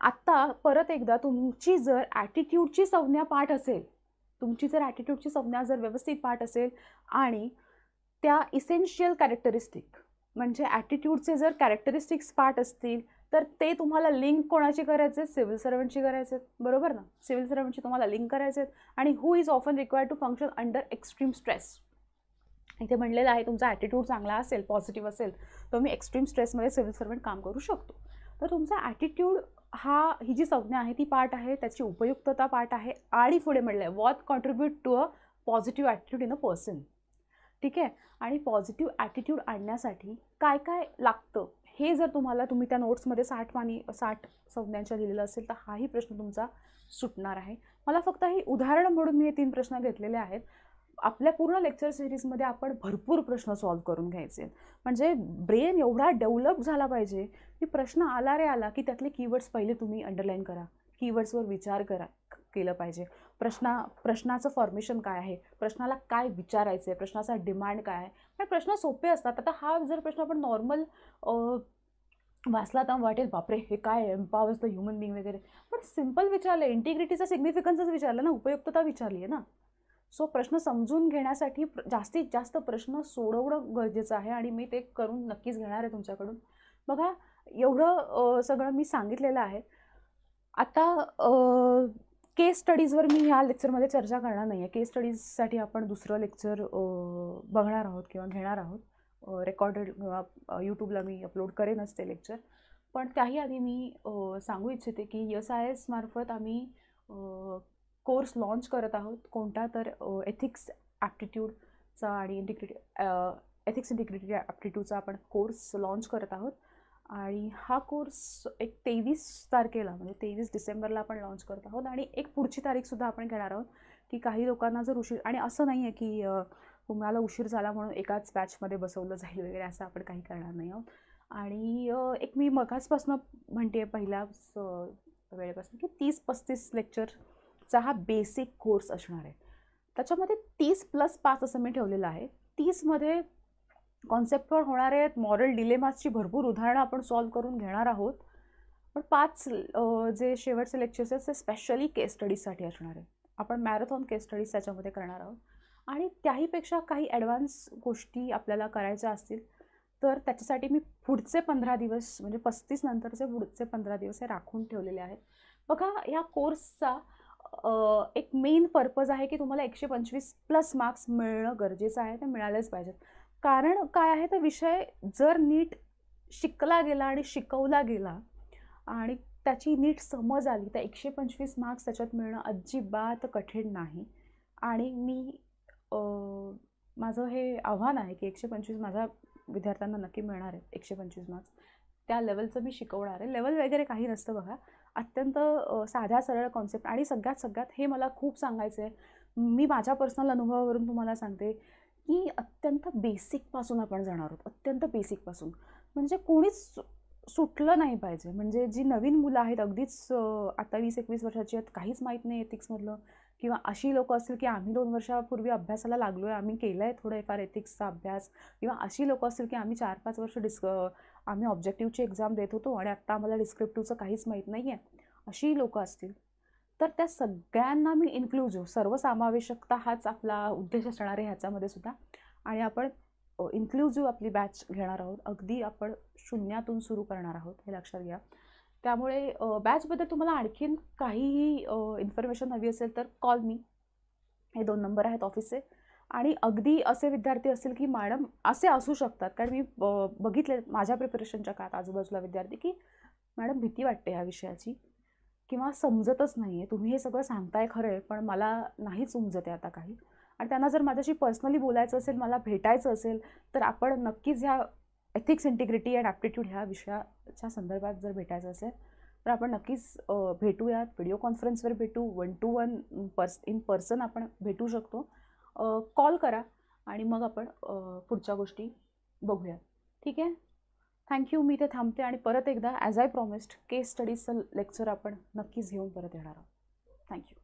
आता परत एकदा तुमची जर ॲटिट्यूडची संज्ञा पाठ असेल, तुमची जर ॲटिट्यूडची संज्ञा जर व्यवस्थित पाठ असेल आणि त्या इसेन्शियल कॅरेक्टरिस्टिक म्हणजे ॲटिट्यूडचे जर कॅरेक्टरिस्टिक्स पाठ असतील तर ते तुम्हाला लिंक कोणाची करायचे, सिव्हिल सर्वंटची करायचे, बरोबर ना. सिव्हिल सर्वंटची तुम्हाला लिंक करायचे आणि who is often required to function under extreme stress. इथे म्हणलेलं आहे तुमचा ॲटिट्यूड चांगला असेल, पॉझिटिव्ह असेल तर मी एक्स्ट्रीम स्ट्रेसमध्ये सिव्हिल सर्वंट काम करू शकतो. तर तुमचा ॲटिट्यूड ही जी संज्ञा आहे ती पाठ आहे, त्याची उपयुक्तता पाठ आहे आणि पुढे म्हणलं आहे what contribute to a positive attitude in a person. ठीक आहे. आणि पॉझिटिव्ह ॲटिट्यूड आणण्यासाठी काय काय लागतं हे जर तुम्ही त्या नोट्समध्ये 60 संज्ञांच्या लिहिलेलं असेल तर हाही प्रश्न तुमचा सुटणार आहे. मला फक्त ही उदाहरण म्हणून मी हे 3 प्रश्न घेतलेले आहेत. आपल्या पूर्ण लेक्चर सिरीजमध्ये आपण भरपूर प्रश्न सॉल्व्ह करून घ्यायचे आहेत. म्हणजे ब्रेन एवढा डेव्हलप झाला पाहिजे की प्रश्न आला रे आला की त्यातले कीवर्ड्स पहिले तुम्ही अंडरलाईन करा, कीवर्ड्सवर विचार केलं पाहिजे. प्रश्नाचं फॉर्मेशन काय आहे, प्रश्नाला काय विचारायचं आहे, प्रश्नाचा डिमांड काय आहे. हे प्रश्न सोपे असतात. आता हा जर प्रश्न आपण नॉर्मल वाचला तर वाटेल बापरे हे काय एम्पावर्स द ह्युमन बिंग वगैरे, पण सिम्पल विचारलं, इंटिग्रिटीचा सिग्निफिकन्सच विचारलं ना, उपयुक्तता विचारली आहे ना. सो प्रश्न समजून घेण्यासाठी जास्तीत जास्त प्रश्न सोडवणं गरजेचं आहे आणि मी ते करून नक्कीच घेणार आहे तुमच्याकडून. बघा, एवढं सगळं मी सांगितलेलं आहे. आता केस स्टडीजवर मी ह्या लेक्चरमध्ये चर्चा करणार नाही आहे. केस स्टडीजसाठी आपण दुसरं लेक्चर बघणार आहोत किंवा घेणार आहोत. रेकॉर्डेड किंवा यूट्यूबला मी अपलोड करेनच ते लेक्चर. पण त्याही आधी मी सांगू इच्छिते की SIS मार्फत आम्ही कोर्स लॉन्च करत आहोत. कोणता तर एथिक्स ॲप्टिट्यूडचा आणि एथिक्स इंटिग्रिटी ॲप्टिट्यूडचा आपण कोर्स लॉन्च करत आहोत. आणि हा कोर्स एक 23 तारखेला म्हणजे 23 डिसेंबरला आपण लॉन्च करत आहोत. आणि एक पुढची तारीखसुद्धा आपण घेणार आहोत की काही लोकांना जर उशीर, आणि असं नाही आहे की तुम्हाला उशीर झाला म्हणून एकाच बॅचमध्ये बसवलं जाईल वगैरे, असं आपण काही करणार नाही आहोत. आणि एक मी मगाचपासून म्हणते पहिल्याच वेळेपासून की 30-35 लेक्चरचा हा बेसिक कोर्स असणार आहे. त्याच्यामध्ये 30+5 असं मी ठेवलेलं आहे. 30मध्ये कॉन्सेप्टवर होणारे आहेत मॉरल डिलेमासची भरपूर उदाहरणं आपण सॉल्व्ह करून घेणार आहोत. पण 5 जे शेवटचे लेक्चर्स आहेत ते स्पेशली केस स्टडीजसाठी असणार आहे. आपण मॅरेथॉन केस स्टडीज त्याच्यामध्ये करणार आहोत. आणि त्याहीपेक्षा काही ॲडव्हान्स गोष्टी आपल्याला करायच्या असतील तर त्याच्यासाठी मी पुढचे 15 दिवस म्हणजे 35 नंतरचे पुढचे 15 दिवस हे राखून ठेवलेले आहेत. बघा, या कोर्सचा एक मेन पर्पज आहे की तुम्हाला 125+ मार्क्स मिळणं गरजेचं आहे. ते मिळालेच पाहिजेत. कारण काय आहे, तर विषय जर नीट शिकला गेला आणि शिकवला गेला आणि त्याची नीट समज आली तर 125 मार्क्स त्याच्यात मिळणं अजिबात कठीण नाही. आणि मी माझं हे आव्हान आहे की 125 माझ्या विद्यार्थ्यांना नक्की मिळणार आहे. 125 मार्क्स त्या लेवलचं मी शिकवणार आहे. लेवल वगैरे काही नसतं बघा, अत्यंत साध्या सरळ कॉन्सेप्ट. आणि सगळ्यात हे मला खूप सांगायचं आहे, मी माझ्या पर्सनल अनुभवावरून तुम्हाला सांगते की अत्यंत बेसिकपासून आपण जाणार आहोत. अत्यंत बेसिकपासून म्हणजे कोणीच सुटलं नाही पाहिजे. म्हणजे जी नवीन मुलं आहेत, अगदीच आता 20-21 वर्षाची आहेत, काहीच माहीत नाही एथिक्समधलं, किंवा अशी लोकं असतील की आम्ही 2 वर्षापूर्वी अभ्यासाला लागलो आहे, आम्ही केलं आहे थोडंफार एथिक्सचा अभ्यास, किंवा अशी लोकं असतील की आम्ही 4-5 वर्ष आम्ही ऑब्जेक्टिव्हची एक्झाम देत होतो आणि आत्ता आम्हाला डिस्क्रिप्टिव्हचं काहीच माहीत नाही आहे, अशी लोकं असतील तर त्या सगळ्यांना मी इन्क्लुझिव्ह, सर्वसमावेशकता हाच आपला उद्देश असणार आहे ह्याच्यामध्ये सुद्धा. आणि आपण इन्क्लुझिव्ह आपली बॅच घेणार आहोत. अगदी आपण शून्यातून सुरू करणार आहोत, हे लक्षात घ्या. त्यामुळे बॅचबद्दल तुम्हाला आणखीन काहीही इन्फॉर्मेशन हवी असेल तर कॉल मी, हे 2 नंबर आहेत ऑफिसचे. आणि अगदी असे विद्यार्थी असतील की मॅडम असे असू शकतात, कारण मी बघितले माझ्या प्रिपरेशनच्या काळात आजूबाजूला विद्यार्थी की मॅडम भीती वाटते ह्या विषयाची, किंवा समजतच नाही आहे, तुम्ही हे सगळं सांगताय खरं आहे पण मला नाहीच समजत आहे आता काही. आणि त्यांना जर माझ्याशी पर्सनली बोलायचं असेल, मला भेटायचं असेल, तर आपण नक्कीच ह्या एथिक्स इंटिग्रिटी अँड ॲप्टिट्यूड ह्या विषयाच्या संदर्भात जर भेटायचं असेल तर आपण नक्कीच भेटूयात. व्हिडिओ कॉन्फरन्सवर भेटू, 1 to 1 इन पर्सन आपण भेटू शकतो. कॉल करा आणि मग आपण पुढच्या गोष्टी बघूया. ठीक आहे, थँक्यू. मी ते थांबते आणि परत एकदा ॲज आय प्रॉमिस्ड केस स्टडीजचं लेक्चर आपण नक्कीच घेऊन परत येणार आहोत. थँक्यू.